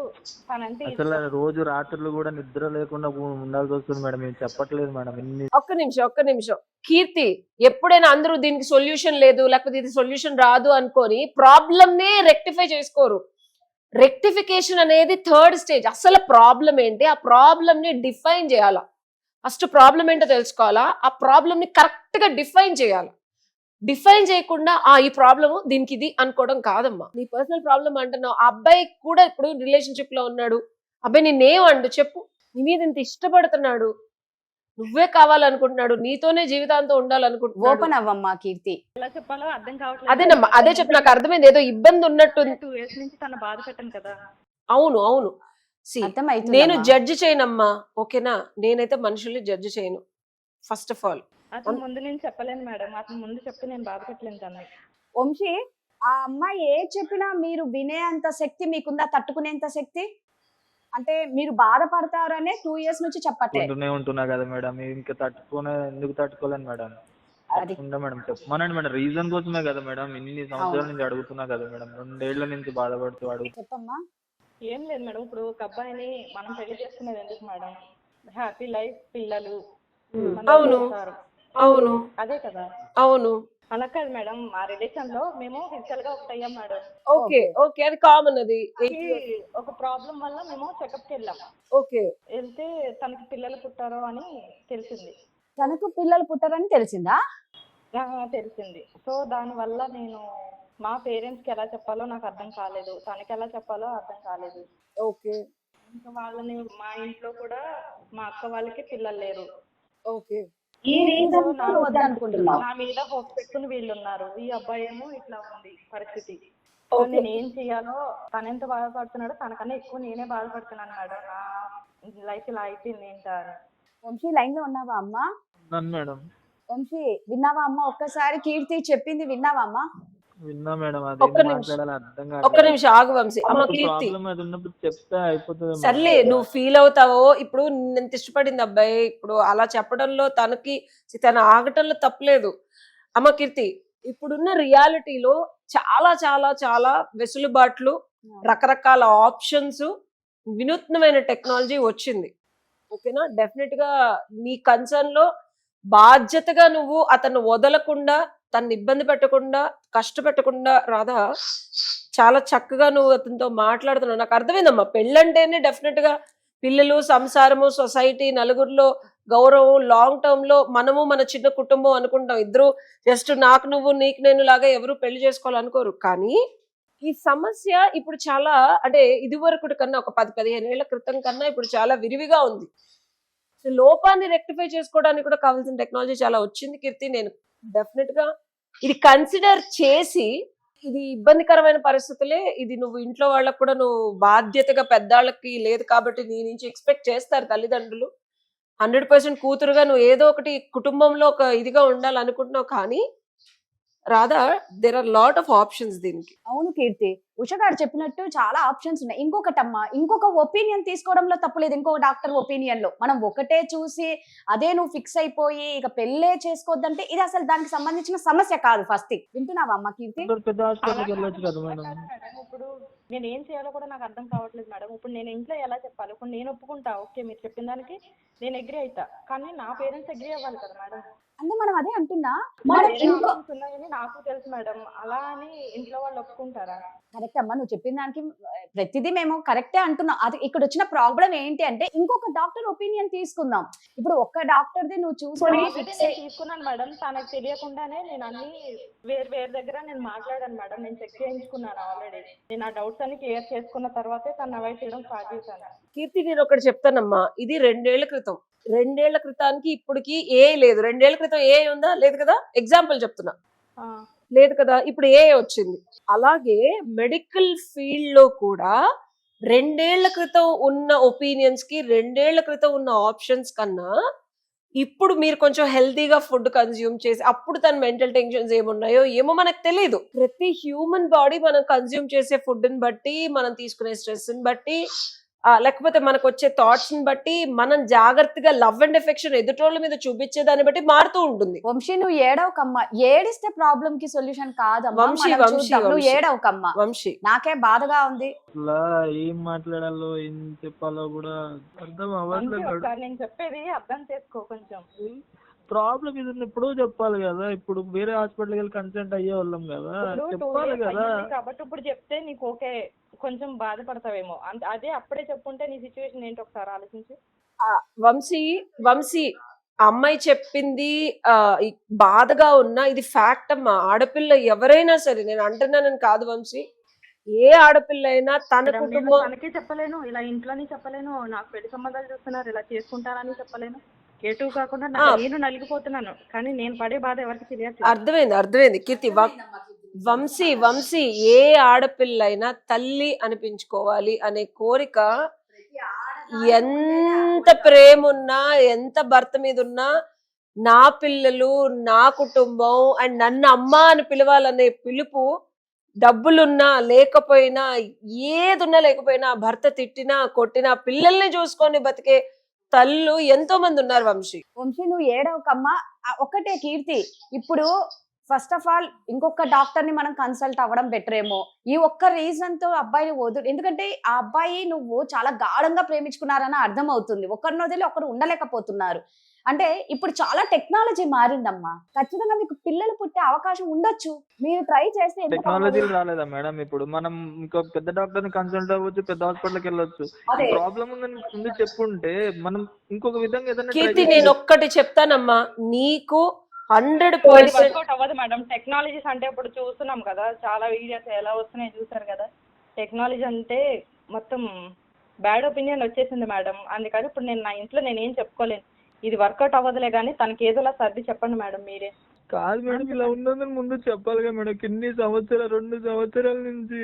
తనంటే అసలు రోజు రాత్రులు కూడా నిద్ర లేకుండా ఉండాల్సి వస్తుంది మేడం. ఏం చెప్పట్లేదు మేడం ఇన్ని. ఒక్క నిమిషం కీర్తి, ఎప్పుడైనా అందరూ దీనికి సొల్యూషన్ లేదు లేకపోతే ఇది సొల్యూషన్ రాదు అనుకొని ప్రాబ్లమ్ నే రెక్టిఫై చేసుకోరు. రెక్టిఫికేషన్ అనేది థర్డ్ స్టేజ్. అసలు ప్రాబ్లం ఏంటి, ఆ ప్రాబ్లమ్ ని డిఫైన్ చేయాలా. ఫస్ట్ ప్రాబ్లం ఏంటో తెలుసుకోవాలా, ఆ ప్రాబ్లమ్ ని కరెక్ట్ గా డిఫైన్ చేయాలి. డిఫైన్ చేయకుండా ఈ ప్రాబ్లమ్ దీనికి ఇది అనుకోవడం కాదమ్మా. నీ పర్సనల్ ప్రాబ్లం అంటున్నావు, ఆ అబ్బాయి కూడా ఇప్పుడు రిలేషన్షిప్ లో ఉన్నాడు. అబ్బాయి నిన్నేం అండు చెప్పు, నీ మీద ఇంత ఇష్టపడుతున్నాడు, నువ్వే కావాలనుకుంటున్నాడు, నీతోనే జీవితాంతం ఉండాలనుకుంటున్నాడు. ఓపెన్ అవ్వమ్మా కీర్తి. ఎలా చెప్పాలో అర్థం కావట్లేదు. అదేనమ్మా, అదే చెప్పు, నాకు అర్థమైంది. ఏదో ఇబ్బంది ఉన్నట్టు. 2 years నుంచి తన బాధ పెట్టాను కదా. అవును అవును. See, అర్థమవుతుందమ్మా. నేను జడ్జి చేయనమ్మా, ఓకేనా? నేనైతే మనుషుల్ని జడ్జి చేయను. ఫస్ట్ ఆఫ్ ఆల్ అతను ముందు నేను చెప్పలేను మేడం. అతను ముందు చెప్తే నేను బాధ పెట్టలేను తనని. వంశీ, ఆ అమ్మాయి ఏ చెప్పినా మీరు వినే అంత శక్తి మీకుందా, తట్టుకునేంత శక్తి? అంటే మీరు బాధపడతారనే 2 years నుంచి చెప్పట్లేదు. ఉంటున్నా కదా మేడం, ఇంకా ఎందుకు తట్టుకోలేను మేడం. అది తప్పకుండా మేడం చెప్పమనండి మేడం. రీజన్ కోసమే కదా మేడం ఇన్ని సంవత్సరాల నుంచి అడుగుతున్నా కదా మేడం. 2 ఏళ్ల నుంచి బాధపడుతూ చెప్పమ్మా. ఏం లేదు మేడం. ఇప్పుడు ఒక అబ్బాయిని మనం పెళ్లి చేసుకునేది ఎందుకు మేడం? హ్యాపీ లైఫ్, పిల్లలు, మన అవును. సంసారం. అవును అదే కదా. అవును. అలా కాదు మేడం, మా రిలేషన్ లో మేము ఫిజికల్ గా ఒకటి అయ్యాం మేడం. ఓకే ఓకే, అది కామన్. అది ఒక ప్రాబ్లం వల్ల మేము చెకప్ కి వెళ్ళాం. ఓకే. వెళ్తే తనకి పిల్లలు పుట్టారు అని తెలిసింది. తనకు పిల్లలు పుట్టారని తెలిసిందా? తెలిసింది. సో దాని వల్ల నేను మా పేరెంట్స్ కి ఎలా చెప్పాలో నాకు అర్థం కాలేదు, తనకి ఎలా చెప్పాలో అర్థం కాలేదు. ఓకే ఇంకా వాళ్ళని మా ఇంట్లో కూడా మా అక్క వాళ్ళకి పిల్లలు లేరు. ఓకే. ఈ రీజన్ వద్దనుకుంటున్నావు. నా మీద హోప్ పెట్టుకుని వీళ్ళు ఉన్నారు. ఈ అబ్బాయి ఏమో ఇట్లా ఉంది పరిస్థితి. సో నేను ఏం చెయ్యాలో, తను ఎంత బాధపడుతున్నాడో తనకన్నా ఎక్కువ నేనే బాధపడుతున్నాను మేడం. నా లైఫ్ ఇలా అయిపోయింది ఏంటా అని. వంశీ, లైన్ లో ఉన్నావా అమ్మా? మేడం. వంశీ, విన్నావా అమ్మా? ఒక్కసారి కీర్తి చెప్పింది విన్నావా అమ్మా? విన్నా మేడం. ఒక్క నిమిషం, ఒక్క నిమిషం ఆగు వంశీ. అమ్మ కీర్తి, చెప్తే అయిపోతుంది. సర్లే నువ్వు ఫీల్ అవుతావో. ఇప్పుడు నేను ఇష్టపడింది అబ్బాయి, ఇప్పుడు అలా చెప్పడంలో తన ఆగటంలో తప్పలేదు. అమ్మ కీర్తి, ఇప్పుడున్న రియాలిటీలో చాలా చాలా చాలా వెసులుబాట్లు, రకరకాల ఆప్షన్స్, వినూత్నమైన టెక్నాలజీ వచ్చింది. ఓకేనా? డెఫినెట్ గా నీ కన్సర్న్ లో బాధ్యతగా నువ్వు అతన్ని వదలకుండా, తను ఇబ్బంది పెట్టకుండా, కష్టపెట్టకుండా, రాధా చాలా చక్కగా నువ్వు అతనితో మాట్లాడుతున్నావు. నాకు అర్థమైందమ్మా. పెళ్ళంటేనే డెఫినెట్ గా పిల్లలు, సంసారము, సొసైటీ, నలుగురిలో గౌరవం, లాంగ్ టర్మ్ లో మనము మన చిన్న కుటుంబం అనుకుంటాం. ఇద్దరు జస్ట్ నాకు నువ్వు నీకు నేను లాగా ఎవరు పెళ్లి చేసుకోవాలనుకోరు. కానీ ఈ సమస్య ఇప్పుడు చాలా, అంటే ఇదివరకు కన్నా ఒక 10-15 ఏళ్ల క్రితం కన్నా ఇప్పుడు చాలా విరివిగా ఉంది. సో లోపాన్ని రెక్టిఫై చేసుకోవడానికి కూడా కావాల్సిన టెక్నాలజీ చాలా వచ్చింది కీర్తి. నేను డెఫినెట్ గా ఇది కన్సిడర్ చేసి, ఇది ఇబ్బందికరమైన పరిస్థితులే, ఇది నువ్వు ఇంట్లో వాళ్ళకు కూడా నువ్వు బాధ్యతగా, పెద్దాళ్ళకి లేదు కాబట్టి నీ నుంచి ఎక్స్పెక్ట్ చేస్తారు తల్లిదండ్రులు. 100% కూతురుగా నువ్వు ఏదో ఒకటి కుటుంబంలో ఒక ఇదిగా ఉండాలనుకుంటున్నావు. కానీ Radha, there are lot of options దీనికి. అవును కీర్తి, ఉష గారు చెప్పినట్టు చాలా ఆప్షన్స్ ఉన్నాయి. ఇంకొకటమ్మా, ఇంకొక ఒపీనియన్ తీసుకోవడంలో తప్పులేదు. ఇంకొక డాక్టర్ ఒపీనియన్ లో మనం ఒకటే చూసి అదే నువ్వు ఫిక్స్ అయిపోయి ఇక పెళ్ళే చేసుకోవద్దంటే ఇది అసలు దానికి సంబంధించిన సమస్య కాదు. ఫస్ట్ వింటున్నావా అమ్మా కీర్తి? పెద్ద హాస్పిటల్కి వెళ్ళొచ్చు కదా మేడం. ఇప్పుడు నేను ఏం చేయాలో కూడా నాకు అర్థం కావట్లేదు మేడం. ఇప్పుడు నేను ఇంట్లో ఎలా చెప్పాలి? ఇప్పుడు నేను ఒప్పుకుంటా, ఓకే మీరు చెప్పిన దానికి నేను అగ్రి అవుతా, కానీ నా పేరెంట్స్ అగ్రి అవ్వాలి కదా మేడం. అంటే మనం అదే అంటున్నా, మనం ఇంకో ఉన్నాయని నాకు తెలుసు మేడం. అలా అని ఇంట్లో వాళ్ళు ఒప్పుకుంటారా? కరెక్ట్ అమ్మా, నువ్వు చెప్పిన దానికి ప్రతిదీ మేము కరెక్టే అంటున్నాం. అది ఇక్కడ వచ్చిన ప్రాబ్లం ఏంటి అంటే, ఇంకొక డాక్టర్ ఒపీనియన్ తీసుకుందాం. ఇప్పుడు ఒక్క డాక్టర్ది నువ్వు చూసుకొని తీసుకున్నాను మేడం. తనకు తెలియకుండానే నేను అన్ని వేరే దగ్గర నేను మాట్లాడాను మేడం. నేను చెక్ చేయించుకున్నాను ఆల్రెడీ. నేను ఆ డౌట్స్ అన్ని క్లియర్ చేసుకున్న తర్వాతే తను అవాయిడ్ చేయడం స్టార్ట్ చేశాను. కీర్తి, నేను ఒకటి చెప్తానమ్మా. ఇది 2 ఏళ్ల క్రితం. 2 ఏళ్ల క్రితానికి ఇప్పటికి ఏ లేదు. 2 ఏళ్ల క్రితం ఏ ఉందా? లేదు కదా. ఎగ్జాంపుల్ చెప్తున్నా, లేదు కదా. ఇప్పుడు ఏ వచ్చింది. అలాగే మెడికల్ ఫీల్డ్ లో కూడా 2 ఏళ్ల క్రితం ఉన్న ఒపీనియన్స్ కి, 2 ఏళ్ల క్రితం ఉన్న ఆప్షన్స్ కన్నా ఇప్పుడు మీరు కొంచెం హెల్తీగా ఫుడ్ కన్జ్యూమ్ చేసి, అప్పుడు తన మెంటల్ టెన్షన్స్ ఏమున్నాయో ఏమో మనకు తెలియదు. ప్రతి హ్యూమన్ బాడీ మనం కన్జ్యూమ్ చేసే ఫుడ్ ని బట్టి, మనం తీసుకునే స్ట్రెస్ ని బట్టి, లేకపోతే మనకు వచ్చే థాట్స్ ని బట్టి మనం జాగ్రత్తగా లవ్ అండ్ ఎఫెక్షన్ ఎదుటోళ్ళ మీద చూపించే దాన్ని బట్టి మారుతూ ఉంటుంది. వంశీ నువ్వు ఏడవకమ్మా, ఏడిస్తే ప్రాబ్లం కి సొల్యూషన్ కాదమ్మా. వంశీ, మనం వంశీ, చూద్దాం. నువ్వు వంశీ. ఏడవకమ్మా, వంశీ నాకే బాధగా ఉంది. అసలు ఏం మాట్లాడాలో ఏం చెప్పాలో కూడా అర్థం వంశీ, అవ్వట్లేదు. ఒకసారి నేను చెప్పేది అర్థం చేసుకో కొంచెం. ప్రాబ్లం ఇది ఎప్పుడో చెప్పాలి కదా, ఇప్పుడు వేరే హాస్పిటల్కి వెళ్ళి కన్సల్ట్ అయ్యే వాళ్ళం కదా, ఇప్పుడు 2 చెప్పాలి years కదా. అయ్యింది కాబట్టి ఇప్పుడు చెప్తే నీకు ఓకే, కొంచెం బాధపడతావేమో. అదే అప్పుడే చెప్పుంటే నీ సిచ్యువేషన్ ఏంటి ఒకసారి ఆలోచించి. వంశీ వంశీ ఆ అమ్మాయి చెప్పింది బాధగా ఉన్నా ఇది ఫ్యాక్ట్ అమ్మా. ఆడపిల్ల ఎవరైనా సరే, నేను అంటున్నానని కాదు వంశీ, ఏ ఆడపిల్ల అయినా తన నేను కుటుంబం తనకి చెప్పలేను, ఇలా ఇంట్లోని చెప్పలేను, నాకు పెళ్లి సంబంధాలు చూస్తున్నారు ఇలా చేసుకుంటారని చెప్పలేను. ఎటు కాకుండా నేను నలిగిపోతున్నాను, కానీ నేను పడే బాధ ఎవరికి తెలియదు. అర్థమైంది కీర్తి. వంశీ వంశీ ఏ ఆడపిల్ల అయినా తల్లి అనిపించుకోవాలి అనే కోరిక, ఎంత ప్రేమ ఉన్నా ఎంత భర్త మీద ఉన్నా, నా పిల్లలు నా కుటుంబం అండ్ నన్ను అమ్మ అని పిలవాలనే పిలుపు, డబ్బులున్నా లేకపోయినా ఏదున్నా లేకపోయినా, భర్త తిట్టినా కొట్టినా పిల్లల్ని చూసుకొని బతికే తల్లు ఎంతో మంది ఉన్నారు వంశీ. వంశీ నువ్వు ఏడవకమ్మా. ఒకటే కీర్తి, ఇప్పుడు ఫస్ట్ ఆఫ్ ఆల్ ఇంకొక డాక్టర్ ని మనం కన్సల్ట్ అవ్వడం బెటర్ ఏమో. ఈ ఒక్క రీజన్ తో అబ్బాయిని వదులు, ఎందుకంటే ఆ అబ్బాయి నువ్వు చాలా గాఢంగా ప్రేమించుకున్నారని అర్థం అవుతుంది. ఒకరిని వదిలి ఒకరు ఉండలేకపోతున్నారు. అంటే ఇప్పుడు చాలా టెక్నాలజీ మారిందమ్మా, ఖచ్చితంగా మీకు పిల్లలు పుట్టే అవకాశం ఉండొచ్చు. మీరు ట్రై చేస్తే ఎందుకు టెక్నాలజీ అవ్వదు? రాలేదా మేడం? ఇప్పుడు మనం ఇంకో పెద్ద డాక్టర్ ని కన్సల్ట్ అవ్వచ్చు, పెద్ద హాస్పిటల్కి వెళ్ళొచ్చు. అదే. ప్రాబ్లం ఉందని ముందు చెప్పుంటే మనం ఇంకొక విధంగా ఏదైనా try కీర్తి చేసి- నేను ఒక్కటి చెప్తానమ్మా, నీకు 100% వర్కౌట్ అవ్వదు మేడం. టెక్నాలజీస్ అంటే ఇప్పుడు చూస్తున్నాం కదా, చాలా వీడియోస్ ఎలా వస్తున్నాయి చూసారు కదా. టెక్నాలజీ అంటే మొత్తం బ్యాడ్ ఒపీనియన్ వచ్చేసింది మేడం. అందుకని ఇప్పుడు నేను నా ఇంట్లో నేనేం చెప్పుకోలేను. ఇది వర్కౌట్ అవ్వదులే కానీ తనకి ఏదోలా సర్ది చెప్పండి మేడం మీరే. కాదు మేడం, ఇలా ఉందని ముందు చెప్పాలిగా మేడం. కిన్ని సంవత్సరాలు 2 సంవత్సరాల నుంచి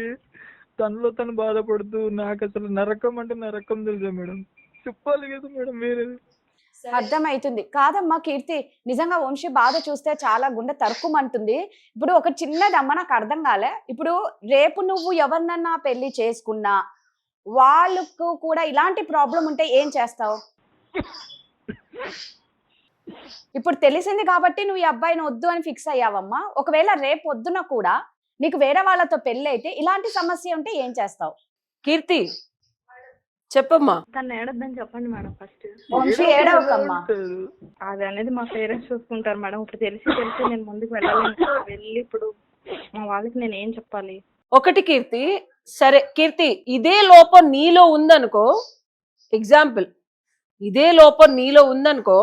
తనలో తను బాధపడుతూ, నాకు అసలు నరకం అంటే నరకం తెలుసా మేడం, చెప్పాలి కదా మేడం మీరే. అర్థమవుతుంది కాదమ్మా కీర్తి, నిజంగా వంశీ బాధ చూస్తే చాలా గుండె తరుక్కుమంటుంది. ఇప్పుడు ఒక చిన్నదమ్మ నాకు అర్థం కాలే, ఇప్పుడు రేపు నువ్వు ఎవరినన్నా పెళ్లి చేసుకున్నా వాళ్ళకు కూడా ఇలాంటి ప్రాబ్లం ఉంటే ఏం చేస్తావు? ఇప్పుడు తెలిసింది కాబట్టి నువ్వు ఈ అబ్బాయిని వద్దు అని ఫిక్స్ అయ్యావమ్మా. ఒకవేళ రేపు వద్దున కూడా నీకు వేరే వాళ్ళతో పెళ్లి అయితే ఇలాంటి సమస్య ఉంటే ఏం చేస్తావు? కీర్తి చెప్పమ్మా. తను ఏడొద్దని చెప్పండి మేడం ఫస్ట్. వంశీ ఏడవకమ్మా. అది అనేది మా పేరెంట్స్ చూసుకుంటారు మేడం. ఇప్పుడు తెలిసి నేను ముందుకు వెళ్ళాలి. వెళ్ళి ఇప్పుడు మా వాళ్ళకి నేను ఏం చెప్పాలి? ఒకటి కీర్తి, సరే కీర్తి, ఇదే లోపం నీలో ఉందనుకో, ఎగ్జాంపుల్ ఇదే లోపం నీలో ఉందనుకో,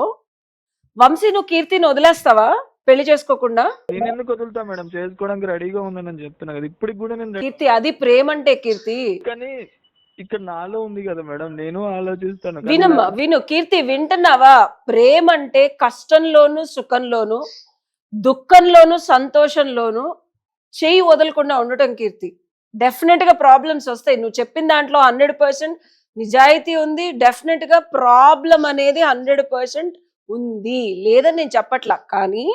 వంశీ నువ్వు కీర్తిని వదిలేస్తావా పెళ్లి చేసుకోకుండా? నేను ఎందుకు వదులుతా మేడం, చేసుకోవడానికి రెడీగా ఉందని చెప్తున్నా కదా. ఇప్పటికి కూడా నేను కీర్తి అది ప్రేమ అంటే కీర్తి. కానీ ఇక్కడ నాలో ఉంది కదా మేడం, నేను ఆలోచిస్తాను. కానీ వినమ్మా, విను కీర్తి, వింటున్నావా? ప్రేమ అంటే కష్టంలోను సుఖంలోను, దుఃఖంలోను సంతోషంలోను చెయ్యి వదలకుండా ఉండటం కీర్తి. డెఫినెట్ గా ప్రాబ్లమ్స్ వస్తాయి. నువ్వు చెప్పిన దాంట్లో 100% నిజాయితీ ఉంది. డెఫినెట్ గా ప్రాబ్లం అనేది 100% ఉంది, లేదని నేను చెప్పట్లా. కానీ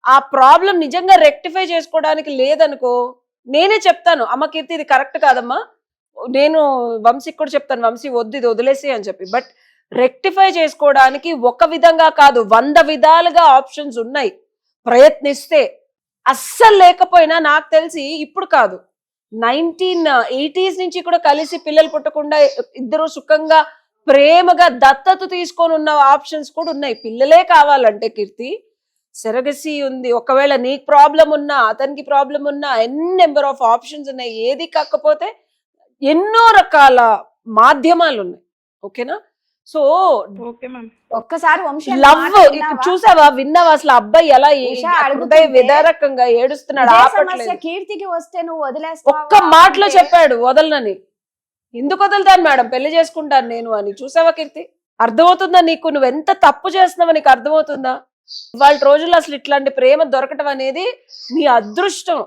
ఆ ప్రాబ్లం నిజంగా రెక్టిఫై చేసుకోవడానికి లేదనుకో, నేనే చెప్తాను, అమ్మ కీర్తి ఇది కరెక్ట్ కాదమ్మా, నేను వంశీకి కూడా చెప్తాను, వంశీ వద్దు ఇది వదిలేసి అని చెప్పి. బట్ రెక్టిఫై చేసుకోవడానికి ఒక విధంగా కాదు, 100 విధాలుగా ఆప్షన్స్ ఉన్నాయి. ప్రయత్నిస్తే అస్సలు లేకపోయినా, నాకు తెలిసి ఇప్పుడు కాదు 1980s నుంచి కూడా కలిసి పిల్లలు పుట్టకుండా ఇద్దరు సుఖంగా ప్రేమగా దత్తత తీసుకొని ఉన్న ఆప్షన్స్ కూడా ఉన్నాయి. పిల్లలే కావాలంటే కీర్తి సెరగసీ ఉంది. ఒకవేళ నీకు ప్రాబ్లం ఉన్నా, అతనికి ప్రాబ్లం ఉన్నా, నెంబర్ ఆఫ్ ఆప్షన్స్ ఉన్నాయి. ఏది కాకపోతే ఎన్నో రకాల మాధ్యమాలు ఉన్నాయి. ఓకేనా? So okay ma'am. ఒక్కసారి వంశీ అన్న లవ్ మాట విన్నావా? చూసావా, విన్నావా? అసలు అబ్బాయి ఎలా ఉషా హృదయ అడుగుతుంటే విదారకంగా ఏడుస్తున్నాడు, ఇదే సమస్య ఆపట్లేదు. కీర్తికి వస్తే నువ్వు వదిలేస్తావా ఒక్క మాటలో అంటే చెప్పాడు వదలనని. ఎందుకు వదులుతాను మేడం, పెళ్లి చేసుకుంటాను నేను అని. చూసావా కీర్తి, అర్థమవుతుందా నీకు? నువ్వు ఎంత తప్పు చేస్తున్నావో నీకు అర్థమవుతుందా? ఇవాళ రోజుల్లో అసలు ఇట్లాంటి ప్రేమ దొరకటం అనేది నీ అదృష్టం.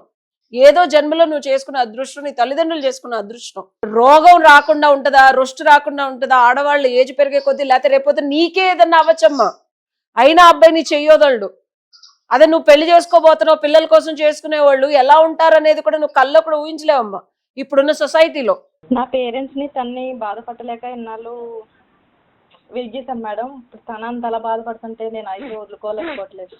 ఏదో జన్మలో నువ్వు చేసుకున్న అదృష్టం, నీ తల్లిదండ్రులు చేసుకున్న అదృష్టం. రోగం రాకుండా ఉంటుందా, రొస్ట్ రాకుండా ఉంటుందా? ఆడవాళ్ళు ఏజ్ పెరిగే కొద్దీ, లేకపోతే రేపోతే నీకే ఏదన్నా అవ్వచ్చమ్మా. అయినా అబ్బాయి నీ చెయ్యొదలడు. అదే నువ్వు పెళ్లి చేసుకోబోతున్నావు, పిల్లల కోసం చేసుకునే వాళ్ళు ఎలా ఉంటారనేది కూడా నువ్వు కల్లో కూడా ఊహించలేవమ్మా. ఇప్పుడున్న సొసైటీలో. నా పేరెంట్స్ ని తన్ని బాధపడలేక ఇన్నాళ్ళు వెయిట్ చేశాను మేడం. ఇప్పుడు తన అంత అలా బాధపడుతుంటే నేను అయితే వదులుకోలేకపోవట్లేదు.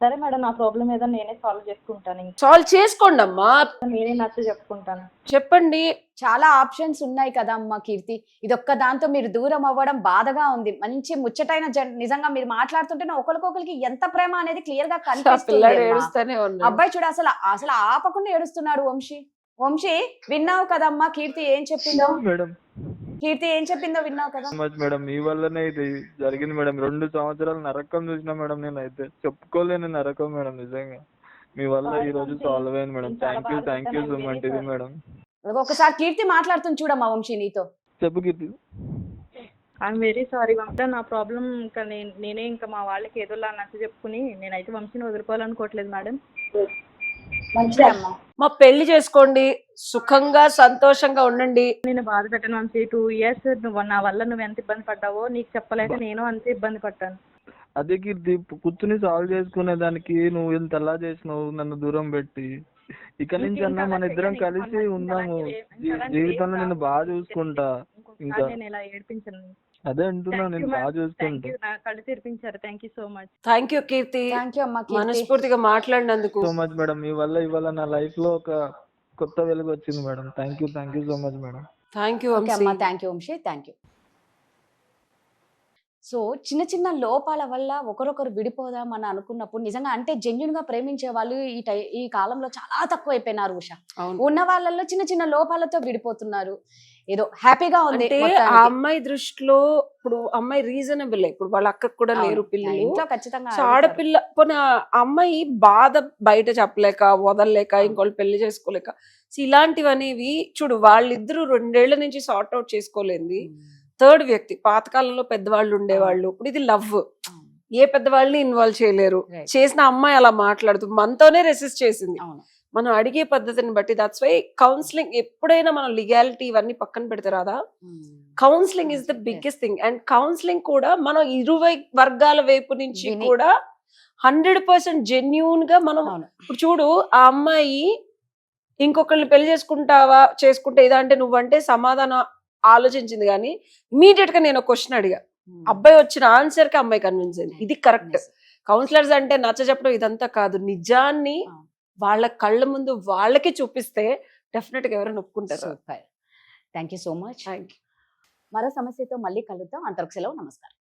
సరే మేడం, నా ప్రాబ్లం ఏదో నేనే సాల్వ్ చేసుకుంటాను. ఇంకా సాల్వ్ చేసుకోండి అమ్మా, నేనే నచ్చ చెప్పుకుంటాను. చెప్పండి. చాలా ఆప్షన్స్ ఉన్నాయి కదా అమ్మ కీర్తి. ఇదొక్క దాంతో మీరు దూరం అవ్వడం బాధగా ఉంది. మంచి ముచ్చటైన నిజంగా మీరు మాట్లాడుతుంటే ఒకరికొకరికి ఎంత ప్రేమ అనేది క్లియర్ గా ఆ కనిపిస్తుంది పిల్లాడు అమ్మా. ఏడుస్తూనే ఉన్నాడు. అబ్బాయి చూడు అసలు అసలు ఆపకుండా ఏడుస్తున్నాడు. వంశీ విన్నావు కదమ్మా కీర్తి ఏం చెప్పిందో? మేడం కీర్తి ఏం చెప్పిందో విన్నావు కదా? మచ్ మేడం, మీ వల్లనే ఇది జరిగింది మేడం. 2 సంవత్సరాలు నరకం చూసిన మేడం, నేనైతే చెప్పుకోలేని నరకం మేడం. నిజంగా మీ వల్ల ఈ రోజు సాల్వ్ అయింది madam. Thank you so much ఇది మేడం. ఒకసారి కీర్తి మాట్లాడుతుంది చూడమ్మా వంశీ నీతో. చెప్పు Keerthi. I'm very sorry Vamsi. నా ప్రాబ్లం ఇంకా నేనే ఇంకా మా వాళ్ళకి ఏదోలా నచ్చ చెప్పుకుని నేనైతే వంశీని వదులుకోవాలనుకోవట్లేదు మేడం. మంచిదే అమ్మా. మా పెళ్లి చేసుకోండి, సుఖంగా సంతోషంగా ఉండండి. నేను బాధ పెట్టను వంశీ. 2 years నా వల్ల నువ్వు ఎంత ఇబ్బంది పడ్డావో నీకు చెప్పలేక నేను అంతే ఇబ్బంది పడ్డాను. అదే కీర్తి, కూర్చుని సాల్వ్ చేసుకునే దానికి నువ్వు ఇంతలా చేసినావు, నన్ను దూరం పెట్టి. ఇక నుంచి అన్నా మన ఇద్దరం కలిసి ఉందాము. జీవితంలో నేను బాగా చూసుకుంటా. ఇంకా నేను ఇలా ఏడిపించను. అదే అంటున్నా, నేను బాగా చూసుకుంటా. నా కళ్ళు తెరిపించారు. Thank you so much. Thank you Keerthi, thank you అమ్మా కీర్తి. మనస్ఫూర్తిగా మాట్లాడినందుకు. సో మచ్ మేడం, మీ వల్ల ఇవాళ నా లైఫ్ లో ఒక కొత్త వెలుగు వచ్చింది madam. Thank you so much madam. Thank you okay అమ్మా, thank you Vamsi, thank you. So చిన్న చిన్న లోపాల వల్ల ఒకరొకరు విడిపోదాం అని అనుకున్నప్పుడు నిజంగా అంటే జెన్యున్ గా ప్రేమించే వాళ్ళు ఈ కాలంలో చాలా తక్కువ అయిపోయినారు ఉషా. అవును. ఉన్న వాళ్ళల్లో చిన్న చిన్న లోపాలతో విడిపోతున్నారు. ఏదో హ్యాపీగా ఉంది అంటే ఆ మొత్తానికి. అమ్మాయి దృష్టిలో ఇప్పుడు అమ్మాయి రీజనబుల్. ఇప్పుడు వాళ్ళ అక్కకు కూడా అవును. లేరు పిల్లలు. ఇంట్లో ఖచ్చితంగా సో అడుగుతారు. ఆడపిల్ల పోనీ ఆ అమ్మాయి బాధ బయట చెప్పలేక, వదలలేక, ఇంకోళ్ళు పెళ్లి చేసుకోలేక, సో ఇలాంటివి అనేవి చూడు, వాళ్ళిద్దరూ 2 ఏళ్ల నుంచి సార్ట్ అవుట్ చేసుకోలేంది. థర్డ్ వ్యక్తి, పాతకాలంలో పెద్దవాళ్ళు ఉండేవాళ్ళు. ఇప్పుడు ఇది లవ్, ఏ పెద్దవాళ్ళని ఇన్వాల్వ్ చేయలేరు. Right. చేసిన అమ్మాయి అలా మాట్లాడుతూ మనతోనే రెసిస్ట్ చేసింది. అవును. మనం అడిగే పద్ధతిని బట్టి దట్స్ వై కౌన్సిలింగ్ ఎప్పుడైనా మనం లీగాలిటీ ఇవన్నీ పక్కన పెడితే రాదా, counselling is the biggest thing. And counselling కూడా మనం 20 వర్గాల వైపు నుంచి విని. కూడా 100% జెన్యూన్ గా మనం అవును. ఇప్పుడు చూడు, ఆ అమ్మాయి ఇంకొకరిని పెళ్లి చేసుకుంటే ఇదా అంటే నువ్వంటే సమాధానం ఆలోచించింది, కానీ ఇమీడియట్ గా నేను ఒక క్వశ్చన్ అడిగా, అబ్బాయి వచ్చిన ఆన్సర్ కి అమ్మాయి కన్విన్స్ అయింది. ఇది కరెక్ట్. కౌన్సిలర్స్ అంటే నచ్చ చెప్పడం ఇదంతా కాదు, నిజాన్ని వాళ్ళ కళ్ళ ముందు వాళ్ళకి చూపిస్తే డెఫినెట్ గా ఎవరైనా ఒప్పుకుంటారు. Super, thank you so much. Thank you. మరో సమస్యతో మళ్ళీ కలుద్దాం. అంతవరకు సెలవు, నమస్కారం.